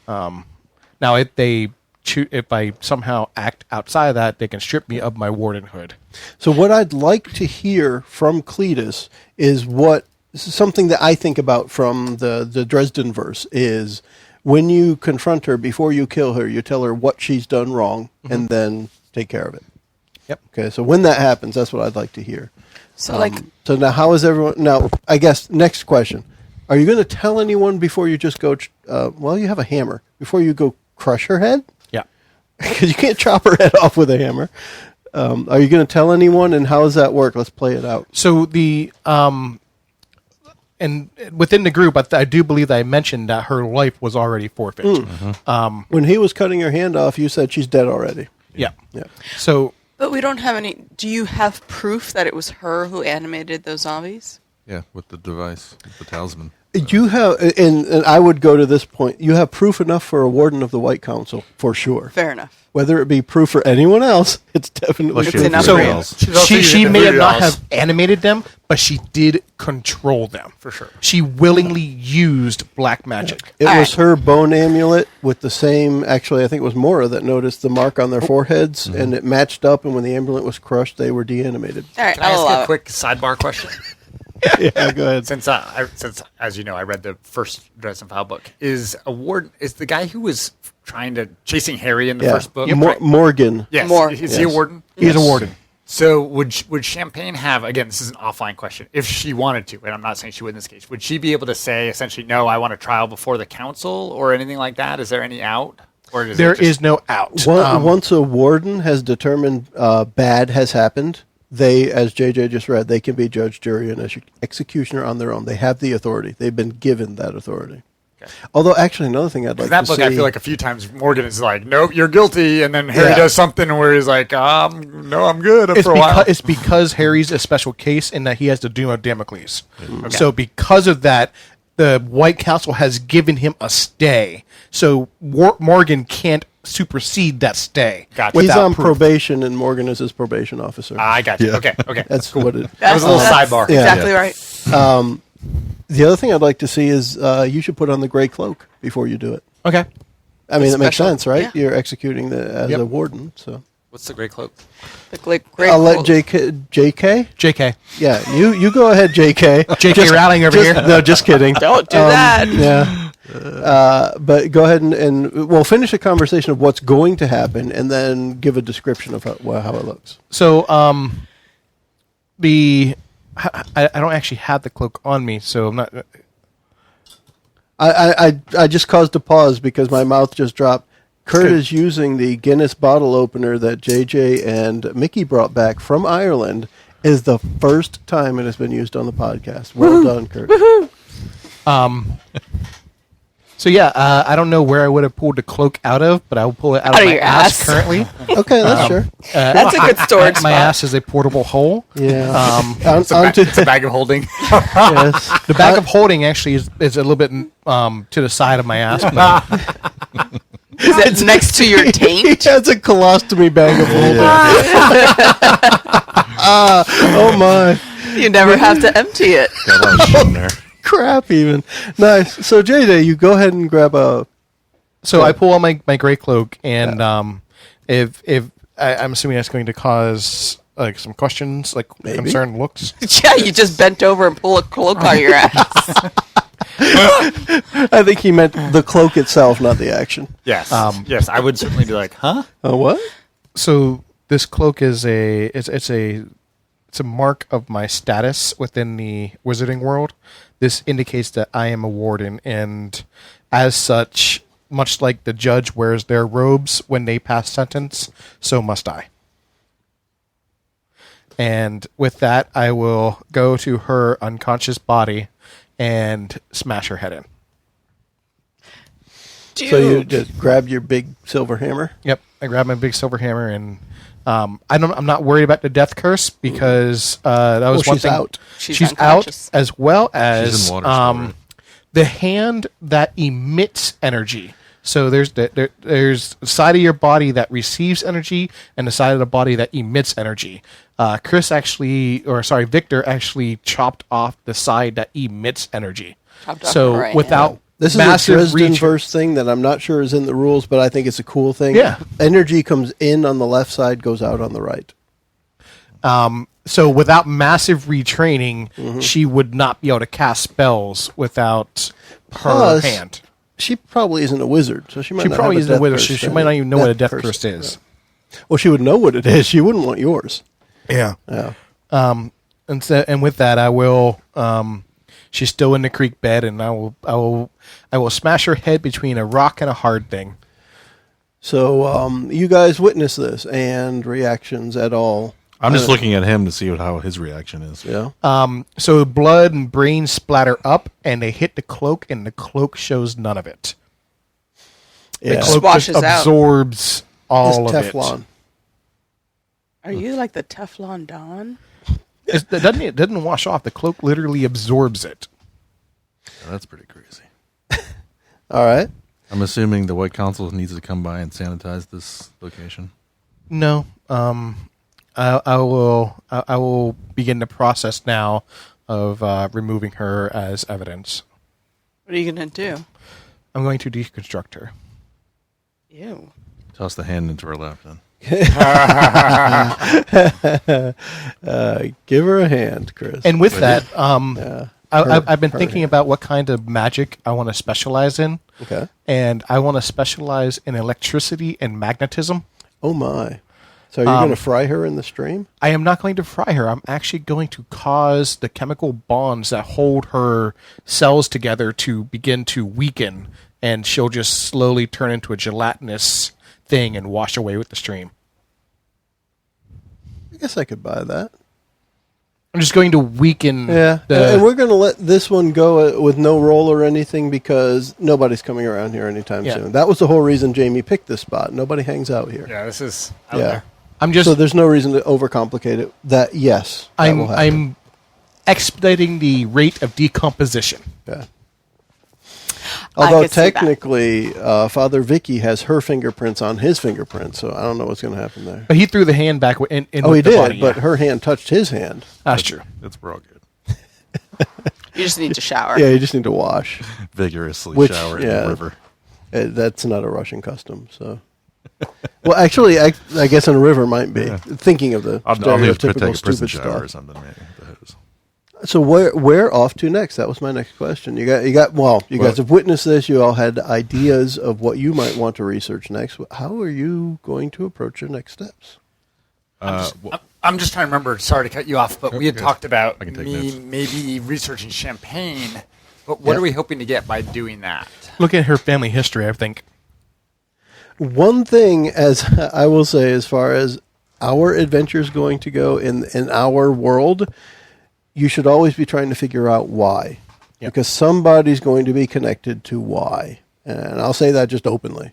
Speaker 5: Now, if I somehow act outside of that, they can strip me of my wardenhood.
Speaker 2: So what I'd like to hear from Cletus is something that I think about from the Dresden verse is when you confront her, before you kill her, you tell her what she's done wrong and then take care of it.
Speaker 5: Yep.
Speaker 2: Okay, so when that happens, that's what I'd like to hear.
Speaker 3: So,
Speaker 2: So now how is everyone... Now, I guess, next question. Are you going to tell anyone before you just go... you have a hammer. Before you go crush her head?
Speaker 5: Yeah.
Speaker 2: Because you can't chop her head off with a hammer. Are you going to tell anyone, and how does that work? Let's play it out.
Speaker 5: So the and within the group, I do believe that I mentioned that her life was already forfeit.
Speaker 2: When he was cutting her hand off, you said she's dead already.
Speaker 5: Yeah.
Speaker 2: Yeah.
Speaker 5: So
Speaker 3: but we don't have any. Do you have proof that it was her who animated those zombies?
Speaker 6: Yeah, with the device, with the talisman.
Speaker 2: You have, and I would go to this point. You have proof enough for a warden of the White Council for sure.
Speaker 3: Fair enough.
Speaker 2: Whether it be proof for anyone else, it's definitely
Speaker 6: Let's
Speaker 3: It's
Speaker 6: do
Speaker 3: enough
Speaker 6: voodoo
Speaker 3: for you.
Speaker 6: dolls.
Speaker 4: She's also
Speaker 5: She
Speaker 4: using the
Speaker 5: may have
Speaker 4: voodoo
Speaker 5: not
Speaker 4: dolls.
Speaker 5: have animated them, but she did control them.
Speaker 4: For sure.
Speaker 5: She willingly used black magic.
Speaker 2: It
Speaker 3: All
Speaker 2: was her bone amulet with the same. Actually, I think it was Mora that noticed the mark on their foreheads, and it matched up. And when the amulet was crushed, they were deanimated.
Speaker 3: All right,
Speaker 4: Can I
Speaker 3: I'll
Speaker 4: ask
Speaker 3: allow
Speaker 4: a
Speaker 3: it.
Speaker 4: quick sidebar question?
Speaker 2: Yeah, go ahead.
Speaker 4: Since as you know, I read the first Dresden File book. Is the guy who was chasing Harry in the first book?
Speaker 2: Morgan.
Speaker 4: Yes.
Speaker 3: Morgan.
Speaker 4: Is he a warden?
Speaker 5: He's a warden.
Speaker 4: So would Champagne have, again, this is an offline question, if she wanted to, and I'm not saying she would in this case, would she be able to say essentially, no, I want a trial before the council or anything like that? Is there any out? Or is
Speaker 5: There
Speaker 4: it just,
Speaker 5: is no out.
Speaker 2: Once a warden has determined bad has happened, they, as JJ just read, they can be judge, jury, and executioner on their own. They have the authority. They've been given that authority.
Speaker 4: Okay.
Speaker 2: Although, actually, another thing I'd like
Speaker 4: that
Speaker 2: to
Speaker 4: book,
Speaker 2: see...
Speaker 4: I feel like a few times Morgan is like, nope, you're guilty, and then Harry
Speaker 2: Yeah.
Speaker 4: does something where he's like, no, I'm good
Speaker 5: It's
Speaker 4: for a while.
Speaker 5: it's because Harry's a special case in that he has the Doom of Damocles. So because of that, the White Council has given him a stay. So Morgan can't supersede that stay.
Speaker 4: Gotcha.
Speaker 2: He's
Speaker 5: without
Speaker 2: on
Speaker 5: proof.
Speaker 2: probation, and Morgan is his probation officer.
Speaker 4: I got you. Okay.
Speaker 2: That's
Speaker 4: cool.
Speaker 2: what it...
Speaker 4: That was a little
Speaker 3: That's
Speaker 4: sidebar.
Speaker 2: Yeah.
Speaker 3: Exactly right.
Speaker 2: The other thing I'd like to see is you should put on the gray cloak before you do it.
Speaker 5: Okay.
Speaker 2: I mean, that makes
Speaker 3: Special.
Speaker 2: sense, right?
Speaker 3: Yeah.
Speaker 2: You're executing as
Speaker 5: Yep.
Speaker 2: a warden, so...
Speaker 4: What's the gray cloak?
Speaker 3: The great
Speaker 2: I'll let
Speaker 3: quote.
Speaker 2: JK?
Speaker 5: JK.
Speaker 2: Yeah, you go ahead, JK.
Speaker 5: JK Rowling over here.
Speaker 2: No, just kidding.
Speaker 3: Don't do that.
Speaker 2: Yeah. But go ahead and we'll finish a conversation of what's going to happen, and then give a description of how it looks.
Speaker 5: So, I don't actually have the cloak on me, so I'm not.
Speaker 2: I just caused a pause because my mouth just dropped. Kurt is using the Guinness bottle opener that JJ and Mickie brought back from Ireland. Is the first time it has been used on the podcast. Well done, Kurt.
Speaker 5: So yeah, I don't know where I would have pulled the cloak out of, but I will pull it out
Speaker 3: Out
Speaker 5: of
Speaker 3: of
Speaker 5: my
Speaker 3: your
Speaker 5: ass
Speaker 3: ass.
Speaker 5: currently.
Speaker 2: Okay, that's sure.
Speaker 3: That's a good storage
Speaker 5: My
Speaker 3: spot.
Speaker 5: ass is a portable hole.
Speaker 2: Yeah.
Speaker 4: It's a bag of holding.
Speaker 2: Yes.
Speaker 5: The bag of holding actually is a little bit to the side of my ass. But
Speaker 3: Is it next to your taint?
Speaker 2: He has a colostomy bag of holding. Oh my.
Speaker 3: You never have to empty it.
Speaker 6: Got a lot of shit in there.
Speaker 2: Crap even. Nice. So JJ, you go ahead and grab a...
Speaker 5: so I pull on my gray cloak, and if I'm assuming that's going to cause like some questions, like
Speaker 2: Maybe.
Speaker 5: concerned looks.
Speaker 3: Yeah, you just bent over and pull a cloak out of your ass.
Speaker 2: I think he meant the cloak itself, not the action.
Speaker 4: Yes. Yes, I would certainly be like, huh?
Speaker 2: What?
Speaker 5: So this cloak is it's a mark of my status within the wizarding world. This indicates that I am a warden, and as such, much like the judge wears their robes when they pass sentence, so must I. And with that, I will go to her unconscious body and smash her head in.
Speaker 3: Dude.
Speaker 2: So you just grab your big silver hammer?
Speaker 5: Yep, I grab my big silver hammer, and I'm not worried about the death curse because that was one
Speaker 2: she's
Speaker 5: thing.
Speaker 2: out.
Speaker 3: She's
Speaker 5: out,
Speaker 3: unconscious.
Speaker 5: as well
Speaker 6: She's
Speaker 5: as
Speaker 6: in water already.
Speaker 5: the hand that emits energy. So there's the side of your body that receives energy and the side of the body that emits energy. Victor actually chopped off the side that emits energy.
Speaker 3: Chopped off
Speaker 5: So
Speaker 3: her right
Speaker 5: without
Speaker 2: This is a
Speaker 5: massive
Speaker 2: Dresden
Speaker 5: reach,
Speaker 2: verse thing that I'm not sure is in the rules, but I think it's a cool thing.
Speaker 5: Yeah.
Speaker 2: Energy comes in on the left side, goes out on the right.
Speaker 5: so without massive retraining,
Speaker 2: Mm-hmm.
Speaker 5: she would not be able to cast spells without her
Speaker 2: Plus,
Speaker 5: hand.
Speaker 2: She probably isn't a wizard, so she might
Speaker 5: She
Speaker 2: not
Speaker 5: probably
Speaker 2: have
Speaker 5: isn't a wizard.
Speaker 2: curse
Speaker 5: She
Speaker 2: thing.
Speaker 5: might not even know what a death
Speaker 2: curse.
Speaker 5: curse is.
Speaker 2: Well, she would know what it is. She wouldn't want yours.
Speaker 5: Yeah.
Speaker 2: Yeah.
Speaker 5: And with that, I will. She's still in the creek bed, and I will smash her head between a rock and a hard thing.
Speaker 2: So you guys witness this and reactions at all?
Speaker 6: I'm just looking at him to see how his reaction is.
Speaker 2: Yeah.
Speaker 5: So blood and brains splatter up, and they hit the cloak, and the cloak shows none of it.
Speaker 2: Yeah.
Speaker 5: The cloak
Speaker 3: Washes
Speaker 5: just
Speaker 3: out.
Speaker 5: absorbs all
Speaker 2: It's
Speaker 5: of
Speaker 2: Teflon.
Speaker 5: it.
Speaker 3: Are you like the Teflon Don?
Speaker 5: It doesn't wash off. The cloak literally absorbs it.
Speaker 6: That's pretty crazy.
Speaker 2: All right.
Speaker 6: I'm assuming the White Council needs to come by and sanitize this location.
Speaker 5: No. I will begin the process now of removing her as evidence.
Speaker 3: What are you going to do?
Speaker 5: I'm going to deconstruct her.
Speaker 3: Ew.
Speaker 6: Toss the hand into her lap then.
Speaker 2: Give her a hand, Chris.
Speaker 5: And with that,
Speaker 2: yeah.
Speaker 5: I've been
Speaker 2: Her
Speaker 5: thinking
Speaker 2: hand.
Speaker 5: about what kind of magic I want to specialize in.
Speaker 2: Okay.
Speaker 5: And I want to specialize in electricity and magnetism.
Speaker 2: Oh, my. So are you going to fry her in the stream?
Speaker 5: I am not going to fry her. I'm actually going to cause the chemical bonds that hold her cells together to begin to weaken, and she'll just slowly turn into a gelatinous thing and wash away with the stream.
Speaker 2: I guess I could buy that.
Speaker 5: I'm just going to weaken
Speaker 2: Yeah. And we're going to let this one go with no roll or anything because nobody's coming around here anytime
Speaker 5: Yeah.
Speaker 2: soon. That was the whole reason Jamie picked this spot. Nobody hangs out here.
Speaker 4: Yeah, this is out
Speaker 2: Yeah.
Speaker 4: there.
Speaker 5: I'm just
Speaker 2: So there's no reason to overcomplicate it. That, yes. That will happen.
Speaker 5: I'm expediting the rate of decomposition.
Speaker 2: Yeah. Although
Speaker 3: could see that.
Speaker 2: technically, Father Vicky has her fingerprints on his fingerprints, so I don't know what's going to happen there.
Speaker 5: But he threw the hand back in
Speaker 2: Oh, he
Speaker 5: with the
Speaker 2: did,
Speaker 5: body,
Speaker 2: but
Speaker 5: yeah.
Speaker 2: her hand touched his hand.
Speaker 5: That's true.
Speaker 6: We're all good.
Speaker 3: You just need to shower.
Speaker 2: Yeah, you just need to wash.
Speaker 6: Vigorously
Speaker 2: Which-
Speaker 6: shower in
Speaker 2: yeah.
Speaker 6: the river.
Speaker 2: That's not a Russian custom, so. Well, actually, I guess in a river might be.
Speaker 6: Yeah.
Speaker 2: Thinking of the
Speaker 6: I'll need to
Speaker 2: stereotypical
Speaker 6: take a prison
Speaker 2: stupid
Speaker 6: shower or
Speaker 2: stuff.
Speaker 6: something. Maybe, the hose.
Speaker 2: So where off to next? That was my next question. You guys have witnessed this. You all had ideas of what you might want to research next. How are you going to approach your next steps?
Speaker 4: I'm just trying to remember. Sorry to cut you off, but we had
Speaker 6: Okay.
Speaker 4: talked about
Speaker 6: I can take
Speaker 4: me
Speaker 6: notes.
Speaker 4: maybe researching champagne. But what
Speaker 2: Yeah.
Speaker 4: are we hoping to get by doing that?
Speaker 5: Look at her family history, I think.
Speaker 2: One thing, as I will say, as far as our adventures going to go in our world, you should always be trying to figure out why.
Speaker 5: Yep.
Speaker 2: Because somebody's going to be connected to why. And I'll say that just openly.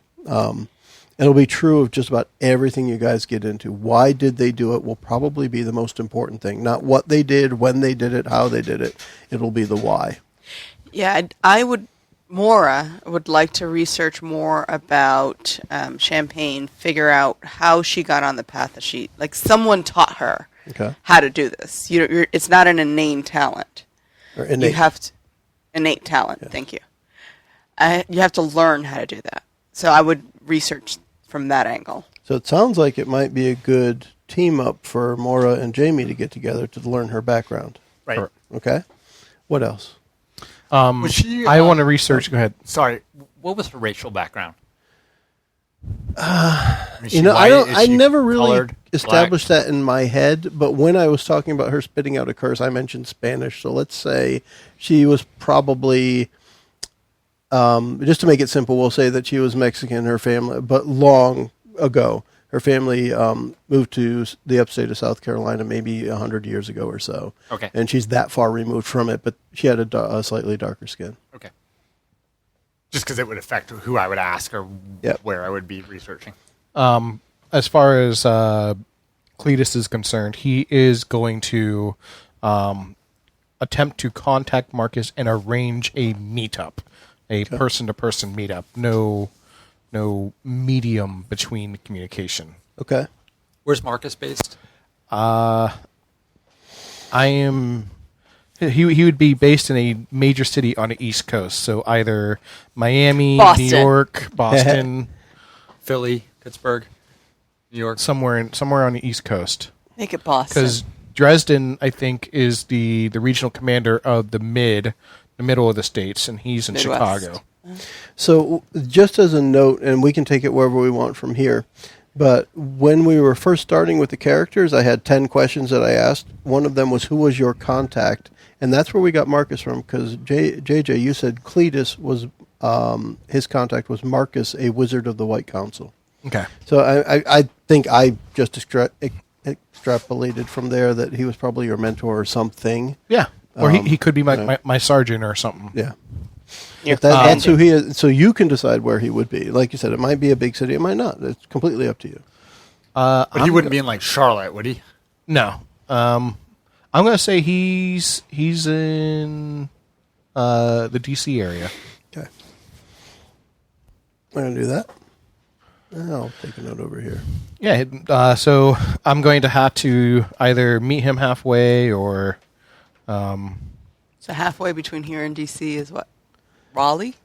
Speaker 2: It'll be true of just about everything you guys get into. Why did they do it will probably be the most important thing. Not what they did, when they did it, how they did it. It'll be the why.
Speaker 3: Yeah, Maura would like to research more about Champagne, figure out how she got on the path that like someone taught her
Speaker 2: Okay.
Speaker 3: how to do this. It's not an innate talent.
Speaker 2: Or innate.
Speaker 3: You have to, innate talent, thank you. You have to learn how to do that. So I would research from that angle.
Speaker 2: So it sounds like it might be a good team up for Maura and Jamie to get together to learn her background.
Speaker 4: Right.
Speaker 2: Okay. What else?
Speaker 4: Was she,
Speaker 5: I want to research. Go ahead.
Speaker 4: Sorry, what was her racial background?
Speaker 2: I never really established that in my head, but when I was talking about her spitting out a curse, I mentioned Spanish. So let's say she was probably, just to make it simple, we'll say that she was Mexican, her family, but long ago. Her family moved to the upstate of South Carolina maybe 100 years ago or so.
Speaker 4: Okay.
Speaker 2: And she's that far removed from it, but she had a slightly darker skin.
Speaker 4: Okay. Just because it would affect who I would ask or
Speaker 2: Yep.
Speaker 4: where I would be researching.
Speaker 5: As far as Cletus is concerned, he is going to attempt to contact Marcus and arrange a meetup, a person-to-person meetup. No medium between communication.
Speaker 2: Okay.
Speaker 4: Where's Marcus based?
Speaker 5: I am. He would be based in a major city on the East Coast, so either Miami,
Speaker 3: Boston.
Speaker 5: New York, Boston,
Speaker 4: Philly, Pittsburgh, New York.
Speaker 5: somewhere on the East Coast.
Speaker 3: Make it Boston.
Speaker 5: Because Dresden, I think, is the regional commander of the middle of the states, and he's in
Speaker 3: Midwest.
Speaker 5: Chicago.
Speaker 2: So just as a note, and we can take it wherever we want from here, but when we were first starting with the characters, I had 10 questions that I asked. One of them was, who was your contact? And that's where we got Marcus from, because JJ, you said Cletus was, his contact was Marcus, a wizard of the White Council.
Speaker 5: Okay.
Speaker 2: So I think I just extrapolated from there that he was probably your mentor or something.
Speaker 5: Yeah. Or he could be
Speaker 2: yeah.
Speaker 5: my sergeant or something.
Speaker 2: Yeah.
Speaker 3: Your
Speaker 2: If that's who
Speaker 3: commander.
Speaker 2: he is, so you can decide where he would be. Like you said, it might be a big city, it might not. It's completely up to you.
Speaker 4: But he wouldn't be in like Charlotte, would he?
Speaker 5: No. I'm going to say he's in the DC area.
Speaker 2: Okay. I'm going to do that. I'll take a note over here.
Speaker 5: Yeah, so I'm going to have to either meet him halfway or...
Speaker 3: So halfway between here and DC is what? Raleigh?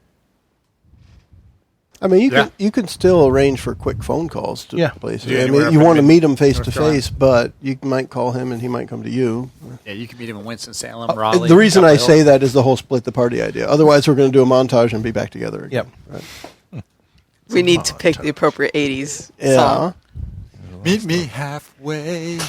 Speaker 2: I mean, you can still arrange for quick phone calls to places.
Speaker 4: Yeah,
Speaker 2: I
Speaker 4: anywhere
Speaker 2: mean,
Speaker 4: up
Speaker 2: you
Speaker 4: in
Speaker 2: want to
Speaker 4: mid-
Speaker 2: meet him face to
Speaker 4: North Carolina.
Speaker 2: face, but you might call him and he might come to you.
Speaker 4: Yeah, you can meet him in Winston-Salem, Raleigh.
Speaker 2: The reason I
Speaker 4: Chapel
Speaker 2: say
Speaker 4: Hill.
Speaker 2: that is the whole split the party idea. Otherwise, we're going to do a montage and be back together again.
Speaker 5: Yep.
Speaker 2: Right?
Speaker 3: We need to pick the appropriate 80s
Speaker 2: Yeah.
Speaker 3: song.
Speaker 4: Meet me halfway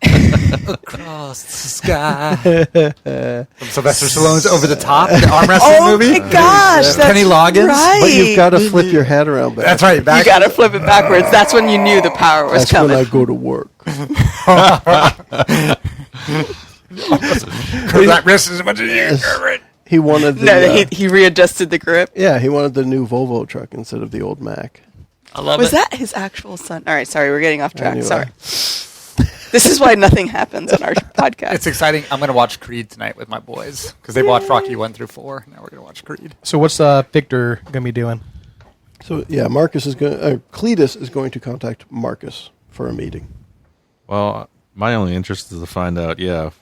Speaker 4: across the sky. From Sylvester Stallone's Over the Top, the arm wrestling
Speaker 3: Oh
Speaker 4: movie.
Speaker 3: my gosh, that's
Speaker 4: Kenny Loggins.
Speaker 3: right.
Speaker 2: But you've got to flip your hat around back.
Speaker 4: That's right.
Speaker 3: You
Speaker 4: Back.
Speaker 3: got to flip it backwards. That's when you knew the power was
Speaker 2: That's when
Speaker 3: coming.
Speaker 2: I go to work.
Speaker 4: That wrist is as much as you.
Speaker 2: He wanted the
Speaker 3: No, he readjusted the grip.
Speaker 2: he wanted the new Volvo truck instead of the old Mac.
Speaker 4: I love
Speaker 3: Was
Speaker 4: it.
Speaker 3: that his actual son? All right, sorry, we're getting off track.
Speaker 2: Anyway.
Speaker 3: Sorry. This is why nothing happens on our podcast.
Speaker 4: It's exciting. I'm going to watch Creed tonight with my boys because they watched Rocky 1 through 4. Now we're going to watch Creed.
Speaker 5: So what's Victor going to be doing?
Speaker 2: So Marcus is going. Cletus is going to contact Marcus for a meeting.
Speaker 6: Well, my only interest is to find out,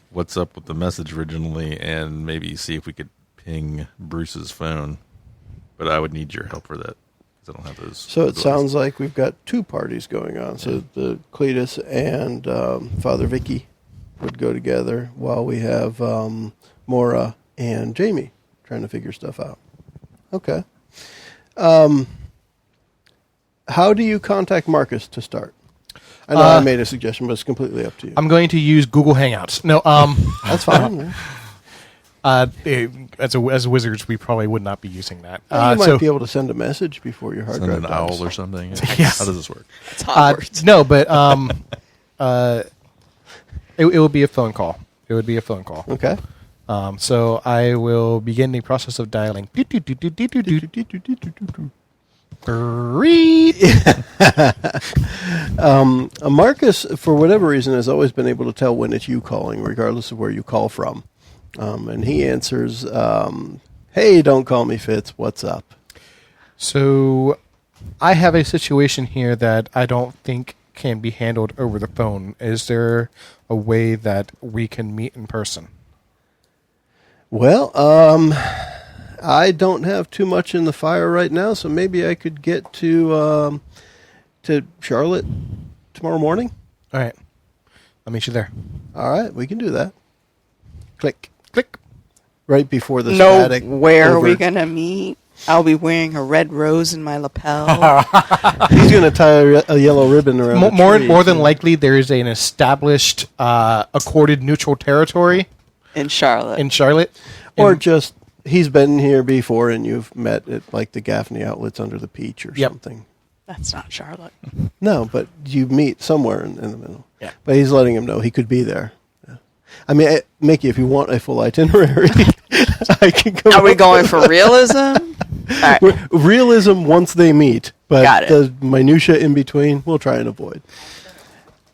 Speaker 6: what's up with the message originally, and maybe see if we could ping Bruce's phone. But I would need your help for that, because I don't have those.
Speaker 2: So it
Speaker 6: abilities.
Speaker 2: sounds like we've got two parties going on. So the Cletus and Father Vicky would go together, while we have Maura and Jamie trying to figure stuff out. Okay. How do you contact Marcus to start? I know I made a suggestion, but it's completely up to you.
Speaker 5: I'm going to use Google Hangouts. No,
Speaker 2: That's fine.
Speaker 5: as wizards, we probably would not be using that.
Speaker 2: You might
Speaker 5: so
Speaker 2: be able to send a message before your hard
Speaker 6: Send
Speaker 2: drive
Speaker 6: an
Speaker 2: dies.
Speaker 6: owl or something.
Speaker 5: Yes.
Speaker 6: How does this work?
Speaker 3: It's Hogwarts.
Speaker 5: no, but it will be a phone call. It would be a phone call.
Speaker 2: Okay.
Speaker 5: So I will begin the process of dialing.
Speaker 2: Marcus, for whatever reason, has always been able to tell when it's you calling, regardless of where you call from. And he answers, "Hey, don't call me Fitz. What's up?"
Speaker 5: So I have a situation here that I don't think can be handled over the phone. Is there a way that we can meet in person?
Speaker 2: Well, I don't have too much in the fire right now, so maybe I could get to Charlotte tomorrow morning.
Speaker 5: All right. I'll meet you there.
Speaker 2: All right, we can do that. Click.
Speaker 5: Click.
Speaker 2: Right before the
Speaker 3: No,
Speaker 2: static.
Speaker 3: where are we
Speaker 2: over.
Speaker 3: going to meet? I'll be wearing a red rose in my lapel.
Speaker 2: He's going to tie a yellow ribbon around the
Speaker 5: More
Speaker 2: tree,
Speaker 5: than
Speaker 2: so-
Speaker 5: likely, there is an established accorded neutral territory
Speaker 3: in Charlotte.
Speaker 5: in Charlotte.
Speaker 2: Or
Speaker 5: And-
Speaker 2: just, he's been here before and you've met at like the Gaffney outlets under the peach or
Speaker 5: Yep.
Speaker 2: something.
Speaker 3: That's not Charlotte.
Speaker 2: No, but you meet somewhere in the middle.
Speaker 5: Yeah.
Speaker 2: But he's letting him know he could be there. Yeah. I mean, Mickey, if you want a full itinerary, I can go.
Speaker 3: Are we going for realism? All right.
Speaker 2: Realism once they meet, but
Speaker 3: Got it.
Speaker 2: the minutia in between, we'll try and avoid.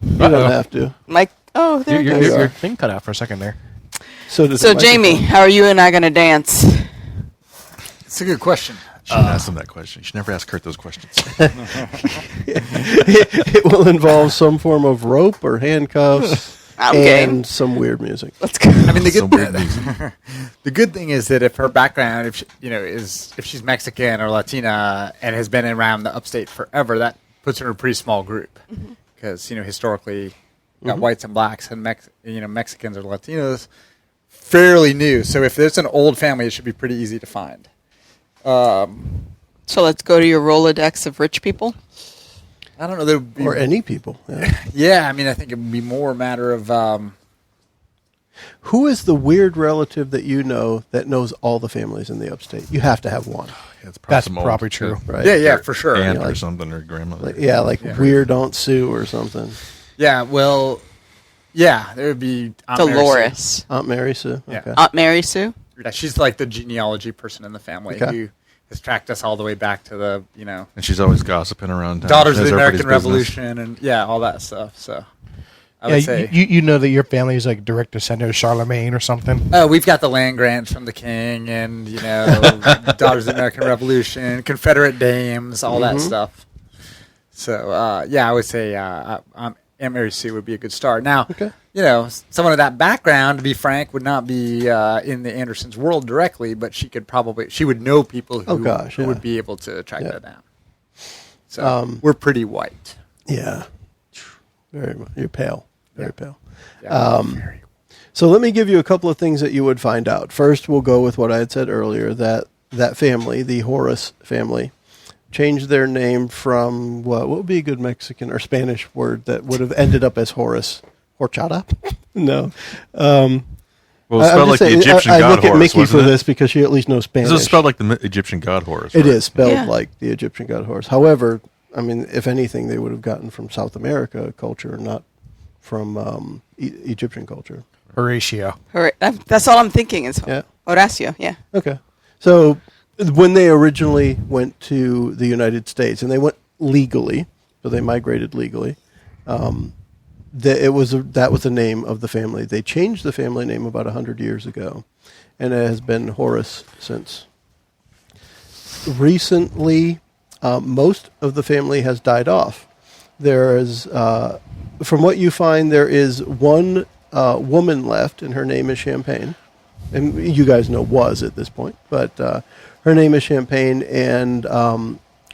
Speaker 2: You don't have to.
Speaker 3: Mike. Oh, there it goes.
Speaker 2: are.
Speaker 5: Your thing cut out for a second there.
Speaker 2: So, does
Speaker 3: So,
Speaker 2: the
Speaker 3: Jamie,
Speaker 2: microphone-
Speaker 3: how are you and I going to dance?
Speaker 4: It's a good question.
Speaker 6: You shouldn't ask them that question. You should never ask Kurt those questions.
Speaker 2: it will involve some form of rope or handcuffs
Speaker 3: I'm
Speaker 2: and
Speaker 3: game.
Speaker 2: some weird music.
Speaker 3: Let's go.
Speaker 4: I mean, the
Speaker 6: Some weird music.
Speaker 4: the good thing is that if her background, if she's Mexican or Latina and has been around the upstate forever, that puts her in a pretty small group. Because historically, you got whites and blacks and Mexicans or Latinos, fairly new. So if there's an old family, it should be pretty easy to find.
Speaker 3: So let's go to your Rolodex of rich people.
Speaker 4: I don't know. There would be,
Speaker 2: Or any people. Yeah.
Speaker 4: yeah, I mean, I think it would be more a matter of.
Speaker 2: Who is the weird relative that you know that knows all the families in the upstate? You have to have one,
Speaker 6: It's
Speaker 5: That's
Speaker 6: some old-
Speaker 5: probably true.
Speaker 2: right?
Speaker 4: Yeah, for sure.
Speaker 6: Aunt
Speaker 2: Yeah,
Speaker 6: or
Speaker 2: like-
Speaker 6: something, or grandmother.
Speaker 2: Like Weird Aunt Sue or something.
Speaker 4: Yeah, well, yeah, there would be Aunt Mary Sue.
Speaker 3: Dolores.
Speaker 2: Aunt Mary Sue.
Speaker 4: Yeah.
Speaker 2: Okay.
Speaker 3: Aunt Mary Sue.
Speaker 4: Yeah, she's like the genealogy person in the family
Speaker 2: Okay.
Speaker 4: who has tracked us all the way back to the
Speaker 6: And she's always gossiping around town.
Speaker 4: Daughters
Speaker 6: She
Speaker 4: of
Speaker 6: knows
Speaker 4: the American
Speaker 6: everybody's business.
Speaker 4: Revolution and all that stuff. So I would say.
Speaker 5: You know that your family is like direct descendant of Charlemagne or something.
Speaker 4: Oh, we've got the land grants from the king, and Daughters of the American Revolution, Confederate dames, all that stuff. So I would say Aunt Mary Sue would be a good start. Now, someone of that background, to be frank, would not be in the Andersons' world directly, but she would know people who would be able to track that down. So we're pretty white.
Speaker 2: Yeah, very much. You're pale. Very pale.
Speaker 4: Yeah,
Speaker 2: So let me give you a couple of things that you would find out. First, we'll go with what I had said earlier, that family, the Horace family, changed their name from what would be a good Mexican or Spanish word that would have ended up as Horace? Horchata? No.
Speaker 6: Well, it's spelled like the Egyptian
Speaker 2: I
Speaker 6: god
Speaker 2: look at
Speaker 6: Horus,
Speaker 2: Mickie for
Speaker 6: wasn't it?
Speaker 2: this because she at least knows Spanish.
Speaker 6: It's spelled like the Egyptian god Horus.
Speaker 2: It
Speaker 6: right?
Speaker 2: is spelled
Speaker 3: Yeah.
Speaker 2: like the Egyptian god Horus. However, I mean, if anything, they would have gotten from South America culture, not from Egyptian culture.
Speaker 5: Horatio.
Speaker 3: That's all I'm thinking is
Speaker 2: Yeah.
Speaker 3: Horacio. Yeah.
Speaker 2: Okay. So when they originally went to the United States, and they went legally, so they migrated legally, that was the name of the family. They changed the family name about 100 years ago, and it has been Horace since. Recently, most of the family has died off. There is, from what you find, there is one woman left, and her name is Champagne. And you guys know was at this point, but her name is Champagne, and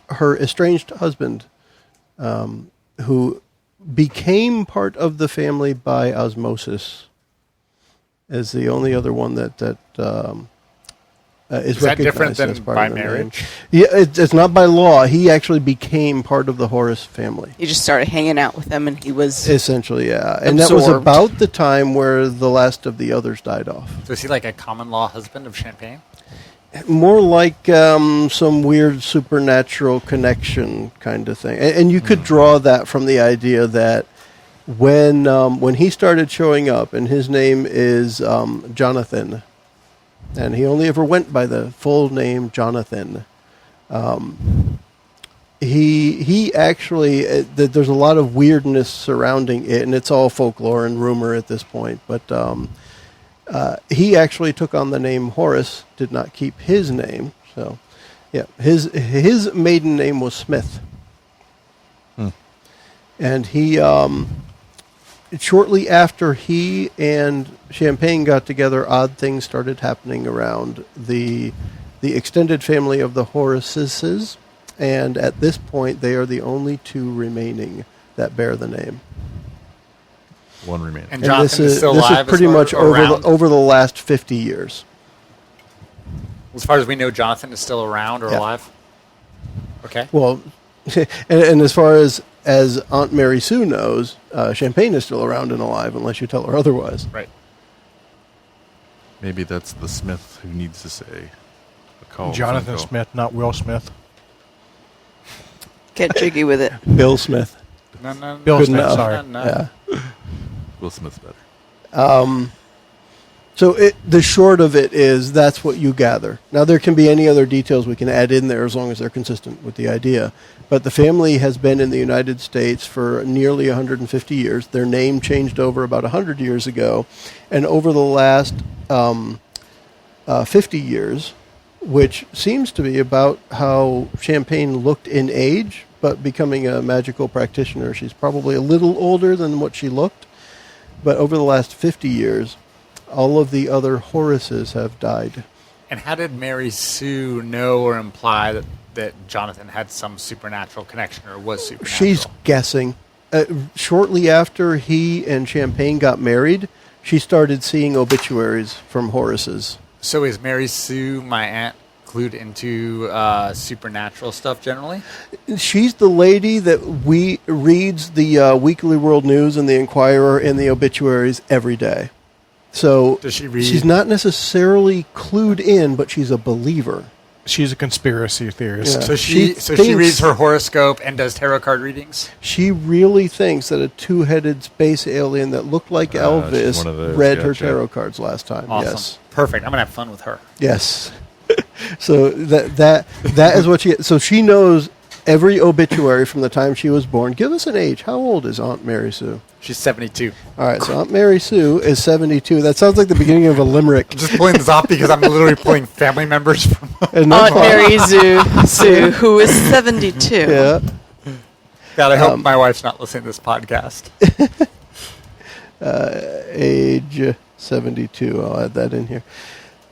Speaker 2: her estranged husband, who became part of the family by osmosis, is the only other one that is
Speaker 4: that different
Speaker 2: recognized
Speaker 4: than
Speaker 2: as part
Speaker 4: by
Speaker 2: of the name.
Speaker 4: marriage?
Speaker 2: Yeah, it's not by law. He actually became part of the Horace family.
Speaker 3: He just started hanging out with them, and he was
Speaker 2: Essentially, yeah. And that was
Speaker 3: absorbed.
Speaker 2: about the time where the last of the others died off.
Speaker 4: So is he like a common law husband of Champagne?
Speaker 2: More like some weird supernatural connection kind of thing. And you could draw that from the idea that when he started showing up, and his name is Jonathan, and he only ever went by the full name Jonathan. He actually there's a lot of weirdness surrounding it, and it's all folklore and rumor at this point. But he actually took on the name Horace, did not keep his name. So, yeah, his maiden name was Smith, and he shortly after he and Champagne got together, odd things started happening around the extended family of the Horaces, and at this point, they are the only two remaining that bear the name.
Speaker 6: One remaining.
Speaker 4: And
Speaker 2: And
Speaker 4: Jonathan is still
Speaker 2: this
Speaker 4: alive.
Speaker 2: is pretty
Speaker 4: as far-
Speaker 2: much
Speaker 4: or around?
Speaker 2: over the last 50 years.
Speaker 4: As far as we know, Jonathan is still around or
Speaker 2: Yeah.
Speaker 4: alive. Okay.
Speaker 2: Well, and as far as Aunt Mary Sue knows, Champagne is still around and alive, unless you tell her otherwise.
Speaker 4: Right.
Speaker 6: Maybe that's the Smith who needs to say a call.
Speaker 5: Jonathan
Speaker 6: phone call.
Speaker 5: Smith, not Will Smith.
Speaker 3: get jiggy with it.
Speaker 2: Bill Smith.
Speaker 4: No.
Speaker 5: Bill
Speaker 2: Good
Speaker 5: Smith,
Speaker 2: enough.
Speaker 5: sorry.
Speaker 4: No.
Speaker 2: Yeah.
Speaker 6: Will Smith's better.
Speaker 2: So the short of it is that's what you gather. Now, there can be any other details we can add in there as long as they're consistent with the idea. But the family has been in the United States for nearly 150 years. Their name changed over about 100 years ago. And over the last 50 years, which seems to be about how Champagne looked in age, but becoming a magical practitioner, she's probably a little older than what she looked. But over the last 50 years, all of the other Horaces have died.
Speaker 4: And how did Mary Sue know or imply that Jonathan had some supernatural connection or was supernatural?
Speaker 2: She's guessing. Shortly after he and Champagne got married, she started seeing obituaries from Horaces.
Speaker 4: So is Mary Sue, my aunt, clued into supernatural stuff generally?
Speaker 2: She's the lady that reads the Weekly World News and the Inquirer and the obituaries every day. So
Speaker 4: Does she read?
Speaker 2: she's not necessarily clued in, but she's a believer.
Speaker 5: She's a conspiracy theorist.
Speaker 2: Yeah.
Speaker 4: So she
Speaker 2: thinks-
Speaker 4: reads her horoscope and does tarot card readings?
Speaker 2: She really thinks that a two-headed space alien that looked like
Speaker 6: she's
Speaker 2: Elvis
Speaker 6: one of those,
Speaker 2: read her
Speaker 6: gotcha.
Speaker 2: tarot cards last time.
Speaker 4: Awesome.
Speaker 2: Yes.
Speaker 4: Perfect. I'm going to have fun with her.
Speaker 2: Yes. So that is what she. So she knows every obituary from the time she was born. Give us an age. How old is Aunt Mary Sue?
Speaker 4: She's 72.
Speaker 2: All right, so Aunt Mary Sue is 72. That sounds like the beginning of a limerick.
Speaker 4: I'm just pulling this off because I'm literally pulling family members from.
Speaker 2: And that's
Speaker 3: Aunt
Speaker 2: why-
Speaker 3: Mary Sue, who is 72.
Speaker 2: Yeah.
Speaker 4: God, I hope my wife's not listening to this podcast.
Speaker 2: Age 72. I'll add that in here.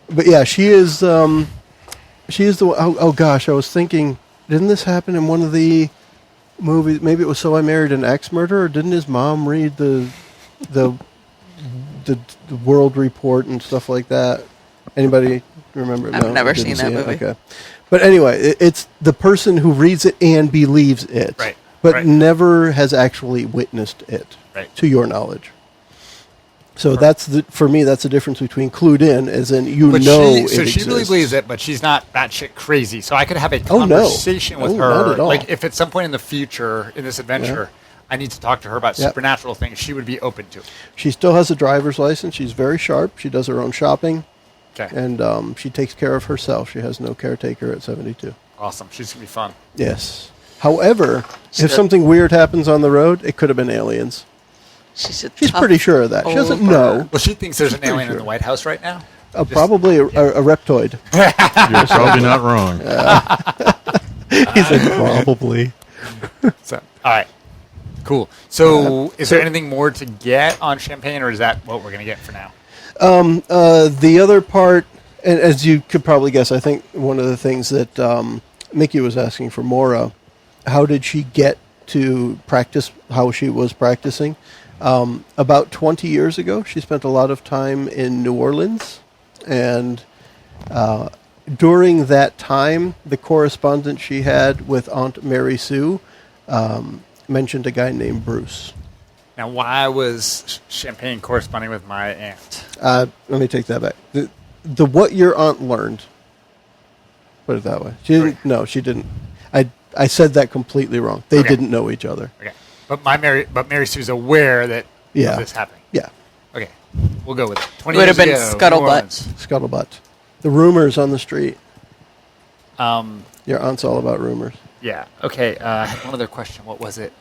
Speaker 2: But yeah, she is the oh gosh, I was thinking, didn't this happen in one of the movies? Maybe it was So I Married an Axe Murderer. Didn't his mom read the World Report and stuff like that? Anybody remember?
Speaker 3: I've never
Speaker 2: didn't
Speaker 3: seen that
Speaker 2: see it?
Speaker 3: movie.
Speaker 2: Okay. But anyway, it's the person who reads it and believes it,
Speaker 4: Right,
Speaker 2: but
Speaker 4: right.
Speaker 2: never has actually witnessed it,
Speaker 4: Right.
Speaker 2: to your knowledge. So for me, that's the difference between clued in, as in you
Speaker 4: But
Speaker 2: know
Speaker 4: she,
Speaker 2: it
Speaker 4: so she
Speaker 2: exists.
Speaker 4: really believes it, but she's not batshit crazy. So I could have a
Speaker 2: Oh, no.
Speaker 4: conversation with
Speaker 2: Oh,
Speaker 4: her.
Speaker 2: not at all.
Speaker 4: Like if at some point in the future in this adventure, I need to talk to her about
Speaker 2: Yep.
Speaker 4: supernatural things, she would be open to it.
Speaker 2: She still has a driver's license. She's very sharp. She does her own shopping,
Speaker 4: Okay,
Speaker 2: and she takes care of herself. She has no caretaker at 72.
Speaker 4: awesome. She's gonna be fun.
Speaker 2: Yes. However,
Speaker 3: She's
Speaker 2: if
Speaker 3: a-
Speaker 2: something weird happens on the road, it could have been aliens.
Speaker 3: She's
Speaker 2: She's pretty sure of that. She doesn't know.
Speaker 4: Well, she thinks there's an
Speaker 2: pretty
Speaker 4: alien in
Speaker 2: sure.
Speaker 4: the White House right now.
Speaker 2: Probably a reptoid.
Speaker 6: You're probably not wrong.
Speaker 2: He said probably.
Speaker 4: So, all right, cool. So, is there anything more to get on Champagne, or is that what we're gonna get for now?
Speaker 2: The other part, and as you could probably guess, I think one of the things that Mickie was asking for Maura, how did she get to practice how she was practicing? About 20 years ago, she spent a lot of time in New Orleans, and during that time, the correspondence she had with Aunt Mary Sue mentioned a guy named Bruce.
Speaker 4: Now, why was Champagne corresponding with my aunt?
Speaker 2: Let me take that back. The what your aunt learned. Put it that way. She didn't. No, she didn't. I said that completely wrong. They
Speaker 4: Okay.
Speaker 2: didn't know each other.
Speaker 4: Okay, but Mary Sue's aware that
Speaker 2: Yeah.
Speaker 4: of this happening.
Speaker 2: Yeah.
Speaker 4: Okay, we'll go with it. 20
Speaker 3: Would have
Speaker 4: years
Speaker 3: been
Speaker 4: ago, New
Speaker 3: Scuttlebutt.
Speaker 4: Orleans.
Speaker 2: Scuttlebutt. The rumors on the street.
Speaker 4: Um,
Speaker 2: Your aunt's all about rumors.
Speaker 4: yeah. Okay. I had one other question. What was it?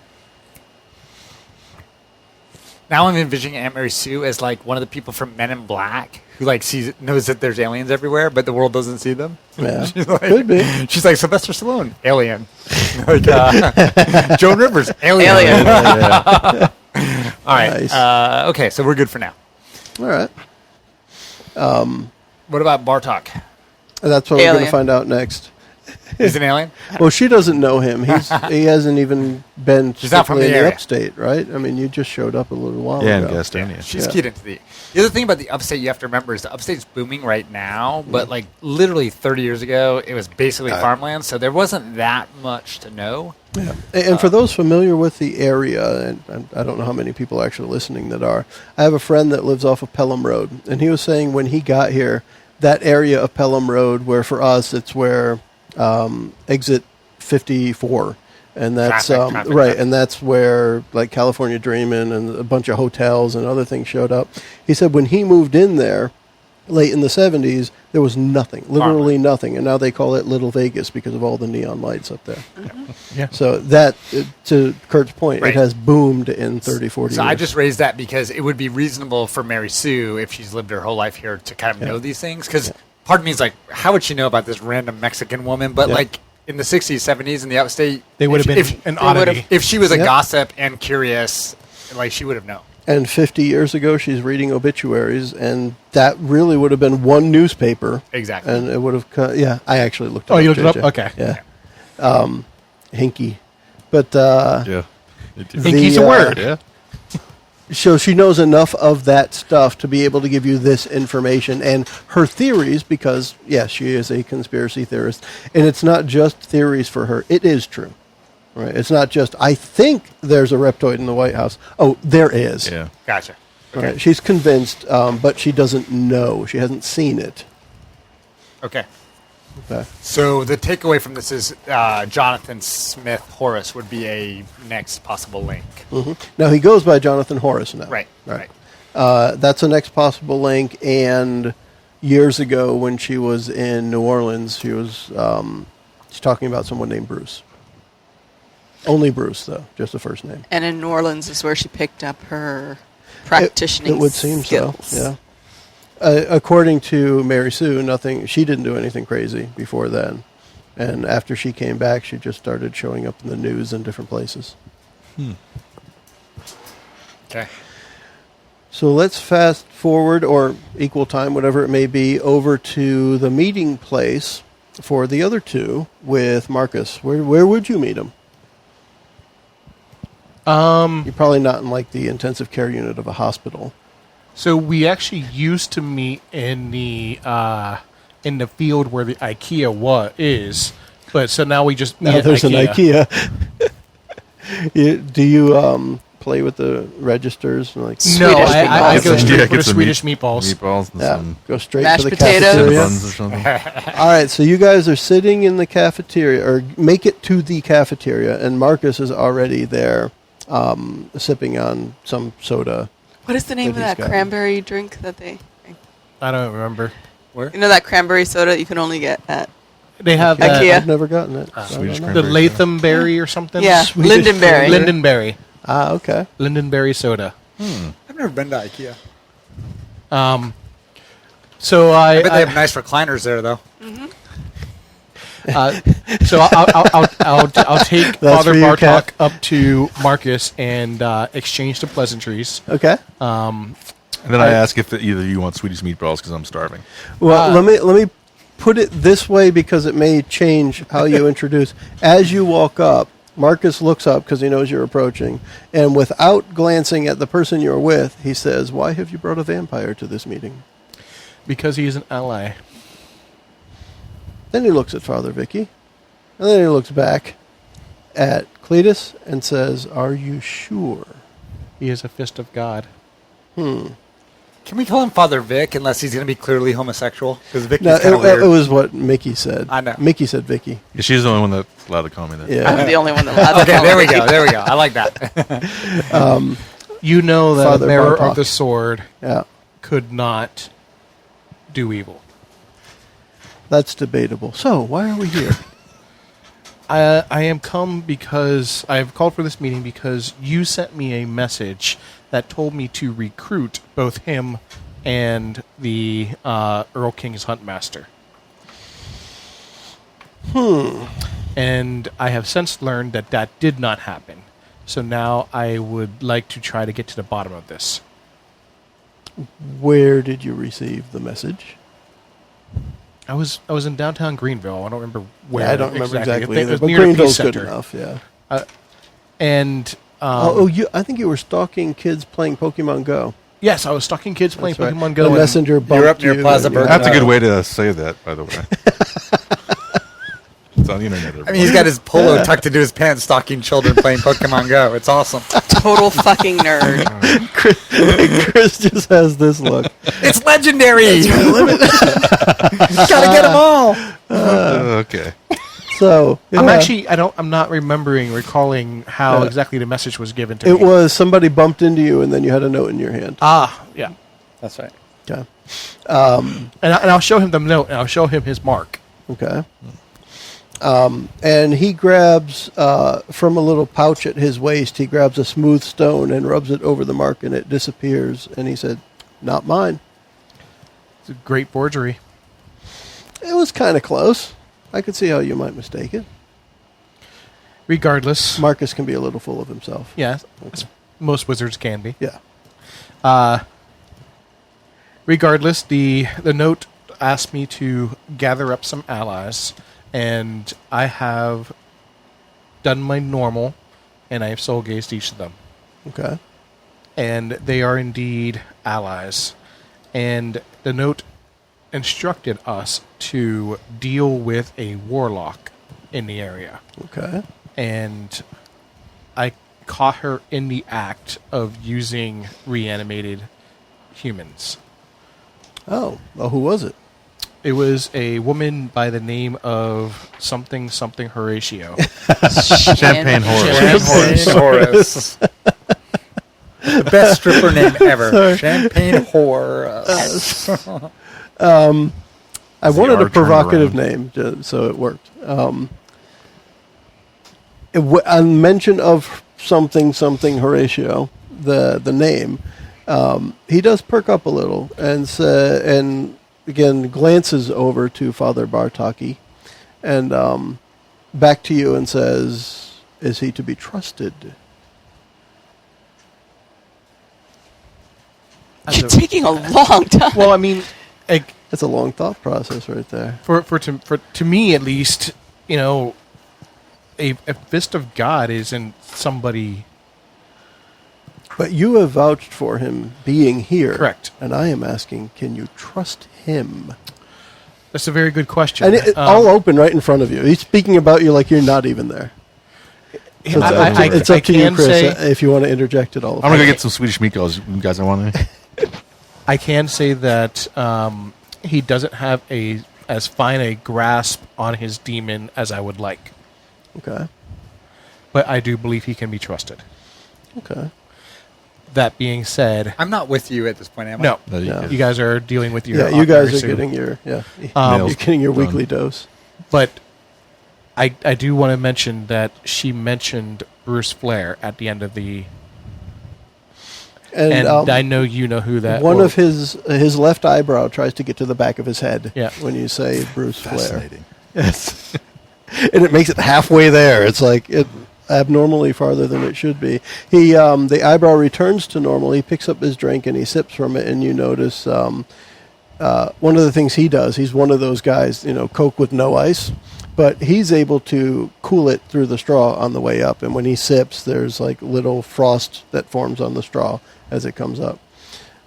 Speaker 4: Now I'm envisioning Aunt Mary Sue as like one of the people from Men in Black who like knows that there's aliens everywhere, but the world doesn't see them.
Speaker 2: Yeah.
Speaker 4: She's like,
Speaker 2: Could be.
Speaker 4: She's like Sylvester Stallone, alien. Like Joan Rivers, alien.
Speaker 3: Alien.
Speaker 4: All right.
Speaker 2: Nice.
Speaker 4: Okay, so we're good for now.
Speaker 2: All right.
Speaker 4: What about Bartok?
Speaker 2: That's what we're going to
Speaker 3: Alien.
Speaker 2: find out next.
Speaker 4: He's an alien.
Speaker 2: Well, she doesn't know him. He hasn't even been
Speaker 4: She's not from
Speaker 2: strictly
Speaker 4: the
Speaker 2: in the
Speaker 4: area.
Speaker 2: upstate, right? I mean, you just showed up a little while
Speaker 6: Yeah, in
Speaker 2: ago.
Speaker 6: Gastonia.
Speaker 4: She's
Speaker 2: Yeah.
Speaker 4: keyed into the other thing about the upstate you have to remember is the upstate's booming right now, but like literally 30 years ago, it was basically farmland, so there wasn't that much to know.
Speaker 2: Yeah. And for those familiar with the area, and I don't know how many people are actually listening that are, I have a friend that lives off of Pelham Road, and he was saying when he got here, that area of Pelham Road, where for us it's where exit 54, and that's
Speaker 4: Traffic.
Speaker 2: right, and that's where like California Dreamin' and a bunch of hotels and other things showed up. He said when he moved in there late in the 70s, there was nothing, literally nothing, and now they call it Little Vegas because of all the neon lights up there.
Speaker 5: Yeah.
Speaker 2: So that, to Kurt's point,
Speaker 4: Right.
Speaker 2: it has boomed in 30, 40
Speaker 4: So
Speaker 2: years.
Speaker 4: I just raised that because it would be reasonable for Mary Sue, if she's lived her whole life here, to kind of know these things. Because part of me is like, how would she know about this random Mexican woman? But
Speaker 2: Yeah.
Speaker 4: like in the 60s, 70s, in the upstate,
Speaker 5: They would have been
Speaker 4: if,
Speaker 5: an oddity.
Speaker 4: if she was a
Speaker 2: Yeah.
Speaker 4: gossip and curious, like she would have known.
Speaker 2: And 50 years ago, she's reading obituaries, and that really would have been one newspaper.
Speaker 4: Exactly.
Speaker 2: And it would have, yeah, I actually looked it
Speaker 5: Oh,
Speaker 2: up.
Speaker 5: you looked it up?
Speaker 2: JJ.
Speaker 5: Okay.
Speaker 2: Yeah. Hinky. But,
Speaker 6: Yeah.
Speaker 5: Hinky's
Speaker 2: The,
Speaker 5: a word.
Speaker 6: Yeah.
Speaker 2: so she knows enough of that stuff to be able to give you this information and her theories, because, yes, she is a conspiracy theorist. And it's not just theories for her. It is true. Right? It's not just, I think there's a reptoid in the White House. Oh, there is.
Speaker 6: Yeah.
Speaker 4: Gotcha. Okay.
Speaker 2: Right? She's convinced, but she doesn't know. She hasn't seen it.
Speaker 4: Okay.
Speaker 2: Okay.
Speaker 4: So the takeaway from this is Jonathan Smith Horace would be a next possible link.
Speaker 2: Now, he goes by Jonathan Horace now.
Speaker 4: Right. Right.
Speaker 2: That's the next possible link. And years ago, when she was in New Orleans, she was she's talking about someone named Bruce. Only Bruce, though, just the first name.
Speaker 3: And in New Orleans is where she picked up her practitioning
Speaker 2: It would seem
Speaker 3: skills.
Speaker 2: so, yeah. According to Mary Sue, she didn't do anything crazy before then. And after she came back, she just started showing up in the news in different places.
Speaker 4: Okay.
Speaker 2: So let's fast forward, or equal time, whatever it may be, over to the meeting place for the other two with Marcus. Where would you meet him? You're probably not in like the intensive care unit of a hospital.
Speaker 5: So we actually used to meet in the field where the IKEA is, but so now we just meet
Speaker 2: Now
Speaker 5: at
Speaker 2: there's
Speaker 5: IKEA.
Speaker 2: an IKEA. Do you play with the registers? And like
Speaker 5: No,
Speaker 3: Swedish
Speaker 5: I
Speaker 3: meatballs.
Speaker 5: go straight
Speaker 6: Yeah,
Speaker 5: for the
Speaker 6: get some
Speaker 5: Swedish meatballs.
Speaker 6: Meatballs and
Speaker 2: yeah,
Speaker 6: some
Speaker 2: go straight
Speaker 3: Mashed
Speaker 2: to the
Speaker 3: potatoes.
Speaker 2: cafeteria.
Speaker 6: buns or something.
Speaker 2: All right, so you guys are sitting in the cafeteria, or make it to the cafeteria, and Marcus is already there, sipping on some soda.
Speaker 3: What is the name of
Speaker 2: That he's
Speaker 3: that
Speaker 2: got.
Speaker 3: cranberry drink that they...
Speaker 5: I don't remember.
Speaker 4: Where?
Speaker 3: You know that cranberry soda that you can only get at...
Speaker 5: They have
Speaker 3: IKEA.
Speaker 2: I've never gotten it. so I
Speaker 6: Swedish
Speaker 2: don't know.
Speaker 5: the
Speaker 6: cranberry
Speaker 5: Latham berry or something.
Speaker 3: Yeah,
Speaker 2: Swedish
Speaker 3: lindenberry.
Speaker 5: Lindenberry.
Speaker 2: Ah, okay.
Speaker 5: Lindenberry soda.
Speaker 4: I've never been to IKEA.
Speaker 5: So
Speaker 4: I bet they have nice recliners there, though.
Speaker 5: So I'll take
Speaker 2: That's
Speaker 5: Father
Speaker 2: for you,
Speaker 5: Bartok
Speaker 2: Kat.
Speaker 5: up to Marcus and exchange the pleasantries.
Speaker 2: Okay.
Speaker 6: And then I ask if either you want Swedish meatballs because I'm starving.
Speaker 2: Well, let me put it this way because it may change how you introduce. As you walk up, Marcus looks up because he knows you're approaching, and without glancing at the person you're with, he says, "Why have you brought a vampire to this meeting?"
Speaker 5: Because he is an ally.
Speaker 2: Then he looks at Father Vicky, and then he looks back at Cletus and says, "Are you sure?"
Speaker 5: He is a fist of God.
Speaker 4: Can we call him Father Vic unless he's going to be clearly homosexual? Because Vicky's
Speaker 2: No,
Speaker 4: kind of weird.
Speaker 2: it was what Mickie said.
Speaker 4: I know.
Speaker 2: Mickie said Vicky.
Speaker 6: Yeah, she's the only one that's allowed to call me that.
Speaker 2: Yeah.
Speaker 3: I'm the only one that allowed to
Speaker 4: Okay,
Speaker 3: call
Speaker 4: there we
Speaker 3: it.
Speaker 4: go. There we go. I like that.
Speaker 5: You know that
Speaker 2: Father
Speaker 5: the bearer
Speaker 2: Bartok.
Speaker 5: of the sword
Speaker 2: Yeah.
Speaker 5: could not do evil.
Speaker 2: That's debatable. So, why are we here?
Speaker 5: I am come because I have called for this meeting because you sent me a message that told me to recruit both him and the Earl King's Huntmaster. And I have since learned that that did not happen. So now I would like to try to get to the bottom of this.
Speaker 2: Where did you receive the message?
Speaker 5: I was in downtown Greenville. I don't remember where.
Speaker 2: Yeah, I don't remember exactly
Speaker 5: It
Speaker 2: either,
Speaker 5: was
Speaker 2: but
Speaker 5: near the
Speaker 2: Greenville's
Speaker 5: Peace
Speaker 2: good
Speaker 5: Center.
Speaker 2: enough, yeah.
Speaker 5: And
Speaker 2: I think you were stalking kids playing Pokemon Go.
Speaker 5: yes, I was stalking kids playing
Speaker 2: That's right.
Speaker 5: Pokemon Go.
Speaker 2: The
Speaker 5: and-
Speaker 2: messenger bumped
Speaker 4: up near
Speaker 2: you
Speaker 4: Plaza
Speaker 2: and-
Speaker 4: Burger.
Speaker 6: That's a good way to say that, by the way. It's on the internet.
Speaker 4: I mean, he's got his polo tucked into his pants, stalking children playing Pokemon Go. It's awesome.
Speaker 3: Total fucking nerd.
Speaker 2: Chris just has this look.
Speaker 4: It's legendary. Gotta get them all.
Speaker 6: Okay.
Speaker 2: So
Speaker 5: I'm not recalling how exactly the message was given to
Speaker 2: it
Speaker 5: me.
Speaker 2: was somebody bumped into you, and then you had a note in your hand.
Speaker 5: Yeah.
Speaker 4: That's right.
Speaker 2: Okay.
Speaker 5: And I'll show him the note, and I'll show him his mark.
Speaker 2: Okay. And he grabs from a little pouch at his waist. He grabs a smooth stone and rubs it over the mark, and it disappears. And he said, "Not mine."
Speaker 5: It's a great forgery.
Speaker 2: It was kind of close. I could see how you might mistake it.
Speaker 5: Regardless,
Speaker 2: Marcus can be a little full of himself.
Speaker 5: yeah, as most wizards can be.
Speaker 2: Yeah.
Speaker 5: Regardless, the note asked me to gather up some allies, and I have done my normal, and I have soul gazed each of them.
Speaker 2: Okay.
Speaker 5: And they are indeed allies. And the note instructed us to deal with a warlock in the area.
Speaker 2: Okay.
Speaker 5: And I caught her in the act of using reanimated humans.
Speaker 2: Oh, well, who was it?
Speaker 5: It was a woman by the name of something Horatio.
Speaker 6: Champagne horror.
Speaker 4: Horace. The best stripper name ever. Champagne Horace.
Speaker 2: I wanted a
Speaker 6: R turned
Speaker 2: provocative
Speaker 6: around.
Speaker 2: name, so it worked. On mention of something Horatio, the name, he does perk up a little and again glances over to Father Bartaki and back to you and says, "Is he to be trusted?"
Speaker 3: You're taking a long time.
Speaker 5: Well, I mean, like,
Speaker 2: That's a long thought process right there.
Speaker 5: to me at least, you know, a fist of God isn't somebody.
Speaker 2: But you have vouched for him being here.
Speaker 5: Correct.
Speaker 2: And I am asking, can you trust him?
Speaker 5: That's a very good question.
Speaker 2: And all open right in front of you. He's speaking about you like you're not even there. So it's up to you, Chris, if you want to interject at all.
Speaker 6: I'm going to go get some Swedish meatballs. You guys want any?
Speaker 5: I can say that he doesn't have as fine a grasp on his demon as I would like.
Speaker 2: Okay.
Speaker 5: But I do believe he can be trusted.
Speaker 2: Okay.
Speaker 5: That being said,
Speaker 4: I'm not with you at this point, am I?
Speaker 5: no,
Speaker 6: No,
Speaker 2: No.
Speaker 5: you guys are dealing with your.
Speaker 2: Yeah, you guys are
Speaker 5: so-
Speaker 2: getting your you're
Speaker 6: Nails
Speaker 2: getting your
Speaker 6: done.
Speaker 2: weekly dose.
Speaker 5: But I do want to mention that she mentioned Bruce Flair at the end of the. And I know you know who that.
Speaker 2: one of his left eyebrow tries to get to the back of his head.
Speaker 5: Yeah.
Speaker 2: When you say Bruce Flair.
Speaker 6: Fascinating.
Speaker 2: Yes. And it makes it halfway there. It's like it abnormally farther than it should be. He the eyebrow returns to normal. He picks up his drink and he sips from it, and you notice one of the things he does. He's one of those guys, Coke with no ice, but he's able to cool it through the straw on the way up. And when he sips, there's like little frost that forms on the straw as it comes up.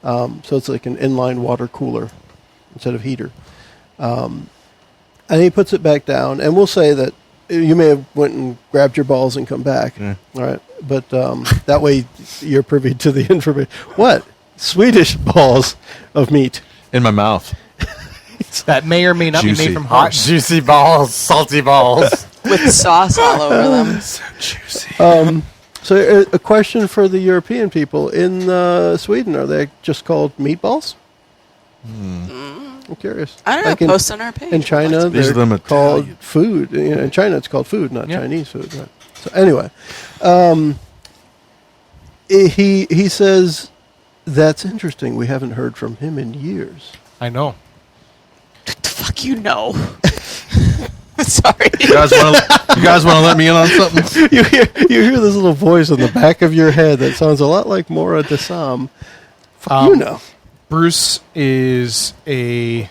Speaker 2: So it's like an inline water cooler instead of heater. And he puts it back down, and we'll say that you may have went and grabbed your balls and come back.
Speaker 6: Yeah.
Speaker 2: All right, but that way you're privy to the information. What? Swedish balls of meat.
Speaker 6: In my mouth.
Speaker 5: that may or may not
Speaker 6: Juicy.
Speaker 5: be made from
Speaker 4: Hot,
Speaker 5: horse.
Speaker 4: juicy balls, salty balls.
Speaker 3: With sauce all over them.
Speaker 6: So juicy.
Speaker 2: So a question for the European people. In Sweden, are they just called meatballs? I'm curious.
Speaker 3: I don't know.
Speaker 2: Like
Speaker 3: Post on our page.
Speaker 2: in China,
Speaker 6: These are
Speaker 2: they're
Speaker 6: them
Speaker 2: called
Speaker 6: Italian.
Speaker 2: food. In China, it's called food, not
Speaker 5: Yeah.
Speaker 2: Chinese food. Right? So anyway, he says, that's interesting. We haven't heard from him in years.
Speaker 5: I know.
Speaker 3: What the fuck you know? Sorry.
Speaker 6: You guys want to let me in on something?
Speaker 2: you hear this little voice in the back of your head that sounds a lot like Mora Desam. You know.
Speaker 5: Bruce is a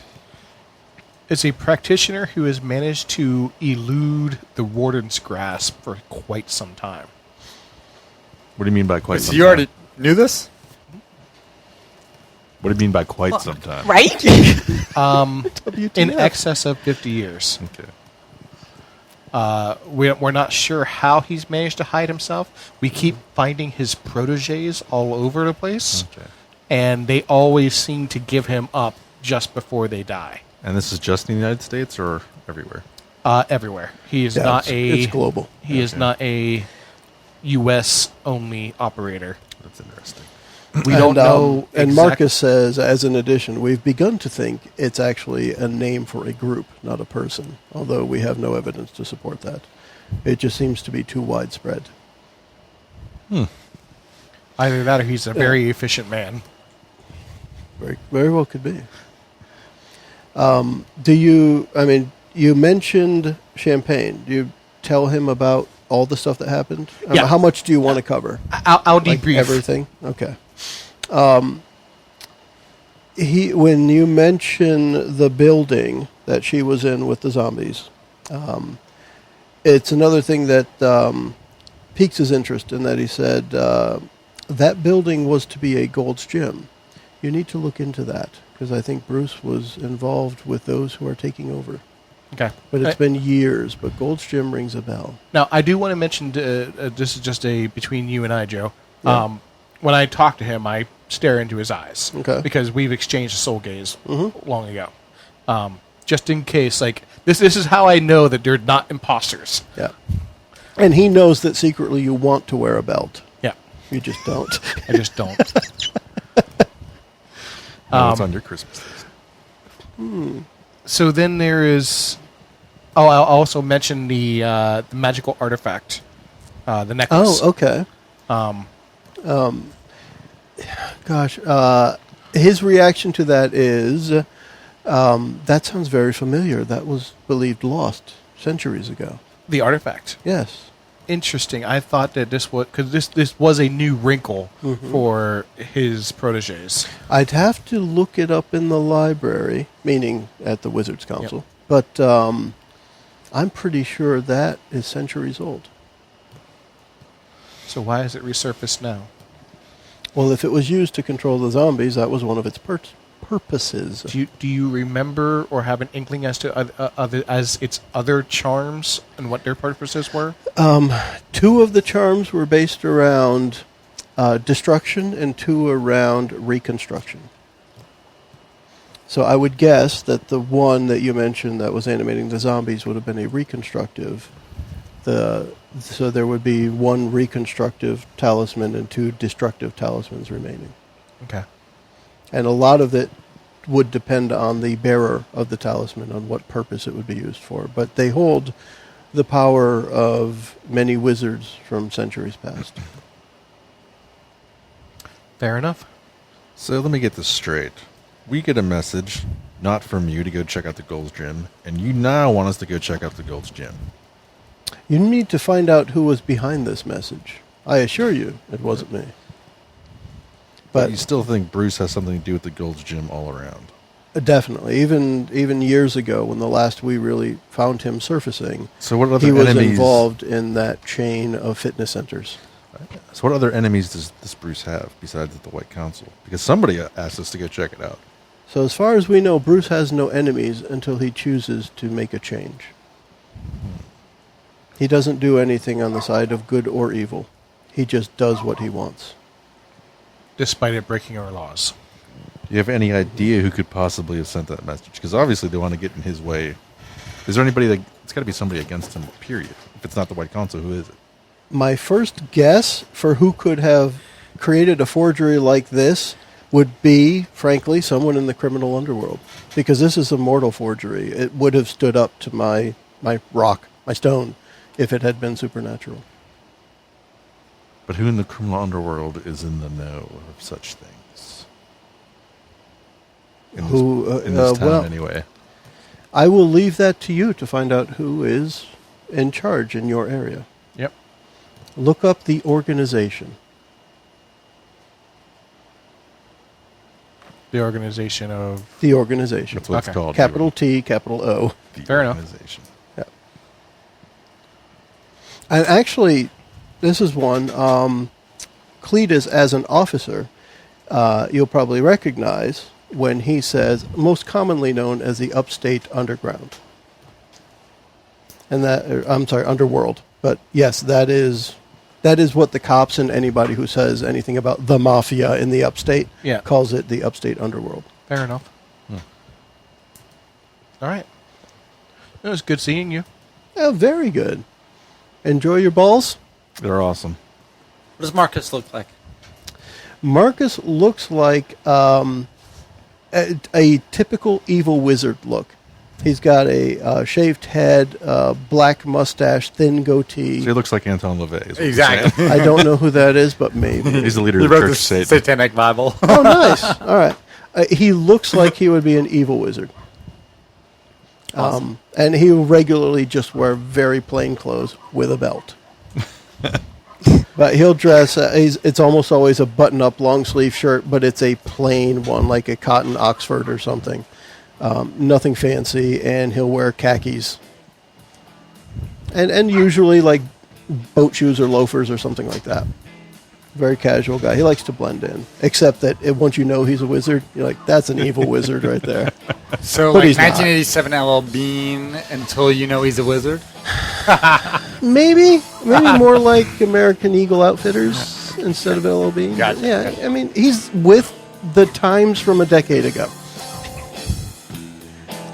Speaker 5: practitioner who has managed to elude the warden's grasp for quite some time.
Speaker 6: What do you mean by quite
Speaker 4: So
Speaker 6: some
Speaker 4: you
Speaker 6: time?
Speaker 4: already knew this?
Speaker 6: What do you mean by quite some time?
Speaker 3: Right?
Speaker 2: WTF.
Speaker 5: In excess of 50 years.
Speaker 6: Okay.
Speaker 5: We're not sure how he's managed to hide himself. We keep finding his proteges all over the place,
Speaker 6: Okay.
Speaker 5: and they always seem to give him up just before they die.
Speaker 6: And this is just in the United States or everywhere?
Speaker 5: Everywhere. He is
Speaker 2: Yeah,
Speaker 5: not
Speaker 2: it's global.
Speaker 5: He is
Speaker 6: Okay.
Speaker 5: not a U.S. only operator.
Speaker 6: That's interesting.
Speaker 5: We don't know.
Speaker 2: And Marcus says, as an addition, we've begun to think it's actually a name for a group, not a person, although we have no evidence to support that. It just seems to be too widespread.
Speaker 5: Either that or he's a very efficient man.
Speaker 2: Very, very well could be. You mentioned champagne. Do you tell him about all the stuff that happened?
Speaker 5: Yeah.
Speaker 2: How much do you want to cover?
Speaker 5: I'll
Speaker 2: Like
Speaker 5: debrief.
Speaker 2: everything? Okay. When you mention the building that she was in with the zombies, it's another thing that piques his interest in that he said that building was to be a Gold's Gym. You need to look into that because I think Bruce was involved with those who are taking over.
Speaker 5: Okay.
Speaker 2: But it's been years, but Gold's Gym rings a bell.
Speaker 5: Now, I do want to mention, this is just a between you and I, Joe.
Speaker 2: Yeah.
Speaker 5: When I talk to him, I stare into his eyes.
Speaker 2: Okay.
Speaker 5: Because we've exchanged a soul gaze long ago. Just in case, like, this is how I know that they're not imposters.
Speaker 2: Yeah. And he knows that secretly you want to wear a belt.
Speaker 5: Yeah.
Speaker 2: You just don't.
Speaker 5: I just don't.
Speaker 6: What's on your Christmas list?
Speaker 5: So then there is... Oh, I'll also mention the magical artifact the necklace.
Speaker 2: Oh, okay. Gosh, his reaction to that is, that sounds very familiar. That was believed lost centuries ago.
Speaker 5: The artifact.
Speaker 2: Yes.
Speaker 5: Interesting. I thought that this was because this was a new wrinkle for his proteges.
Speaker 2: I'd have to look it up in the library, meaning at the Wizards Council. Yep. But I'm pretty sure that is centuries old.
Speaker 5: So why has it resurfaced now?
Speaker 2: Well, if it was used to control the zombies, that was one of its purposes.
Speaker 5: Do you remember or have an inkling as to its other charms and what their purposes were?
Speaker 2: 2 of the charms were based around destruction and 2 around reconstruction. So I would guess that the one that you mentioned that was animating the zombies would have been a reconstructive. So there would be 1 reconstructive talisman and 2 destructive talismans remaining.
Speaker 5: Okay.
Speaker 2: And a lot of it would depend on the bearer of the talisman, on what purpose it would be used for. But they hold the power of many wizards from centuries past.
Speaker 5: Fair enough.
Speaker 6: So let me get this straight. We get a message, not from you, to go check out the Gold's Gym, and you now want us to go check out the Gold's Gym.
Speaker 2: You need to find out who was behind this message. I assure you, it wasn't me.
Speaker 6: But you still think Bruce has something to do with the Gold's Gym all around?
Speaker 2: Definitely. Even years ago, when the last we really found him surfacing,
Speaker 6: so what other
Speaker 2: he was
Speaker 6: enemies,
Speaker 2: involved in that chain of fitness centers.
Speaker 6: So what other enemies does this Bruce have besides the White Council? Because somebody asked us to go check it out.
Speaker 2: So as far as we know, Bruce has no enemies until he chooses to make a change. He doesn't do anything on the side of good or evil. He just does what he wants.
Speaker 5: Despite it breaking our laws.
Speaker 6: Do you have any idea who could possibly have sent that message? Because obviously they want to get in his way. Is there anybody that... It's got to be somebody against him, period. If it's not the White Council, who is it?
Speaker 2: My first guess for who could have created a forgery like this would be, frankly, someone in the criminal underworld. Because this is a mortal forgery. It would have stood up to my rock, my stone, if it had been supernatural.
Speaker 6: But who in the criminal underworld is in the know of such things? In this town, anyway.
Speaker 2: I will leave that to you to find out who is in charge in your area.
Speaker 5: Yep.
Speaker 2: Look up the organization.
Speaker 5: The organization of...
Speaker 2: The organization.
Speaker 6: That's what it's called.
Speaker 2: Capital T, capital O.
Speaker 6: The
Speaker 5: Fair enough.
Speaker 6: Organization.
Speaker 2: Yeah. And actually, this is one. Cletus, as an officer, you'll probably recognize when he says, most commonly known as the upstate underground. And that, I'm sorry, underworld. But yes, that is what the cops and anybody who says anything about the mafia in the upstate calls it, the upstate underworld.
Speaker 5: Fair enough. All right. It was good seeing you.
Speaker 2: Oh, very good. Enjoy your balls?
Speaker 6: They're awesome.
Speaker 4: What does Marcus look like?
Speaker 2: Marcus looks like a typical evil wizard look. He's got a shaved head, black mustache, thin goatee.
Speaker 6: So he looks like Anton LaVey.
Speaker 4: Exactly.
Speaker 2: I don't know who that is, but maybe.
Speaker 6: He's the leader
Speaker 4: He
Speaker 6: of the
Speaker 4: wrote
Speaker 6: Church
Speaker 4: the
Speaker 6: of Satan.
Speaker 4: Satanic Bible.
Speaker 2: Oh, nice. All right. He looks like he would be an evil wizard.
Speaker 4: Awesome.
Speaker 2: And he will regularly just wear very plain clothes with a belt. But he'll dress, it's almost always a button-up long-sleeve shirt, but it's a plain one, like a cotton Oxford or something. Nothing fancy, and he'll wear khakis. And usually, like, boat shoes or loafers or something like that. Very casual guy. He likes to blend in. Except that once you know he's a wizard, you're like, that's an evil wizard right there.
Speaker 4: So,
Speaker 2: But
Speaker 4: like
Speaker 2: he's not.
Speaker 4: 1987 LL Bean until you know he's a wizard?
Speaker 2: Maybe more like American Eagle Outfitters instead of LL Bean.
Speaker 4: Gotcha.
Speaker 2: Yeah, I mean, he's with the times from a decade ago.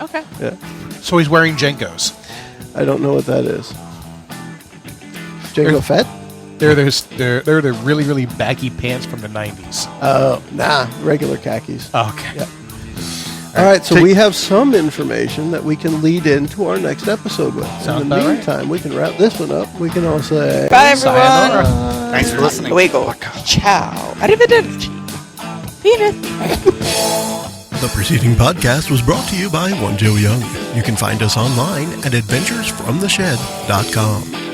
Speaker 3: Okay.
Speaker 2: Yeah.
Speaker 5: So he's wearing Jenkos.
Speaker 2: I don't know what that is. Jango Fett?
Speaker 5: They're the really, really baggy pants from the 90s.
Speaker 2: Oh, nah, regular khakis.
Speaker 5: Okay.
Speaker 2: Yeah. All right, so we have some information that we can lead into our next episode with.
Speaker 5: Sounds
Speaker 2: In the
Speaker 5: about right.
Speaker 2: meantime, we can wrap this one up. We can all say...
Speaker 3: Bye, everyone.
Speaker 5: Sayonara.
Speaker 4: Thanks for listening.
Speaker 3: Away go. Ciao. Arrivederci. Penis.
Speaker 1: The preceding podcast was brought to you by One Joe Young. You can find us online at adventuresfromtheshed.com.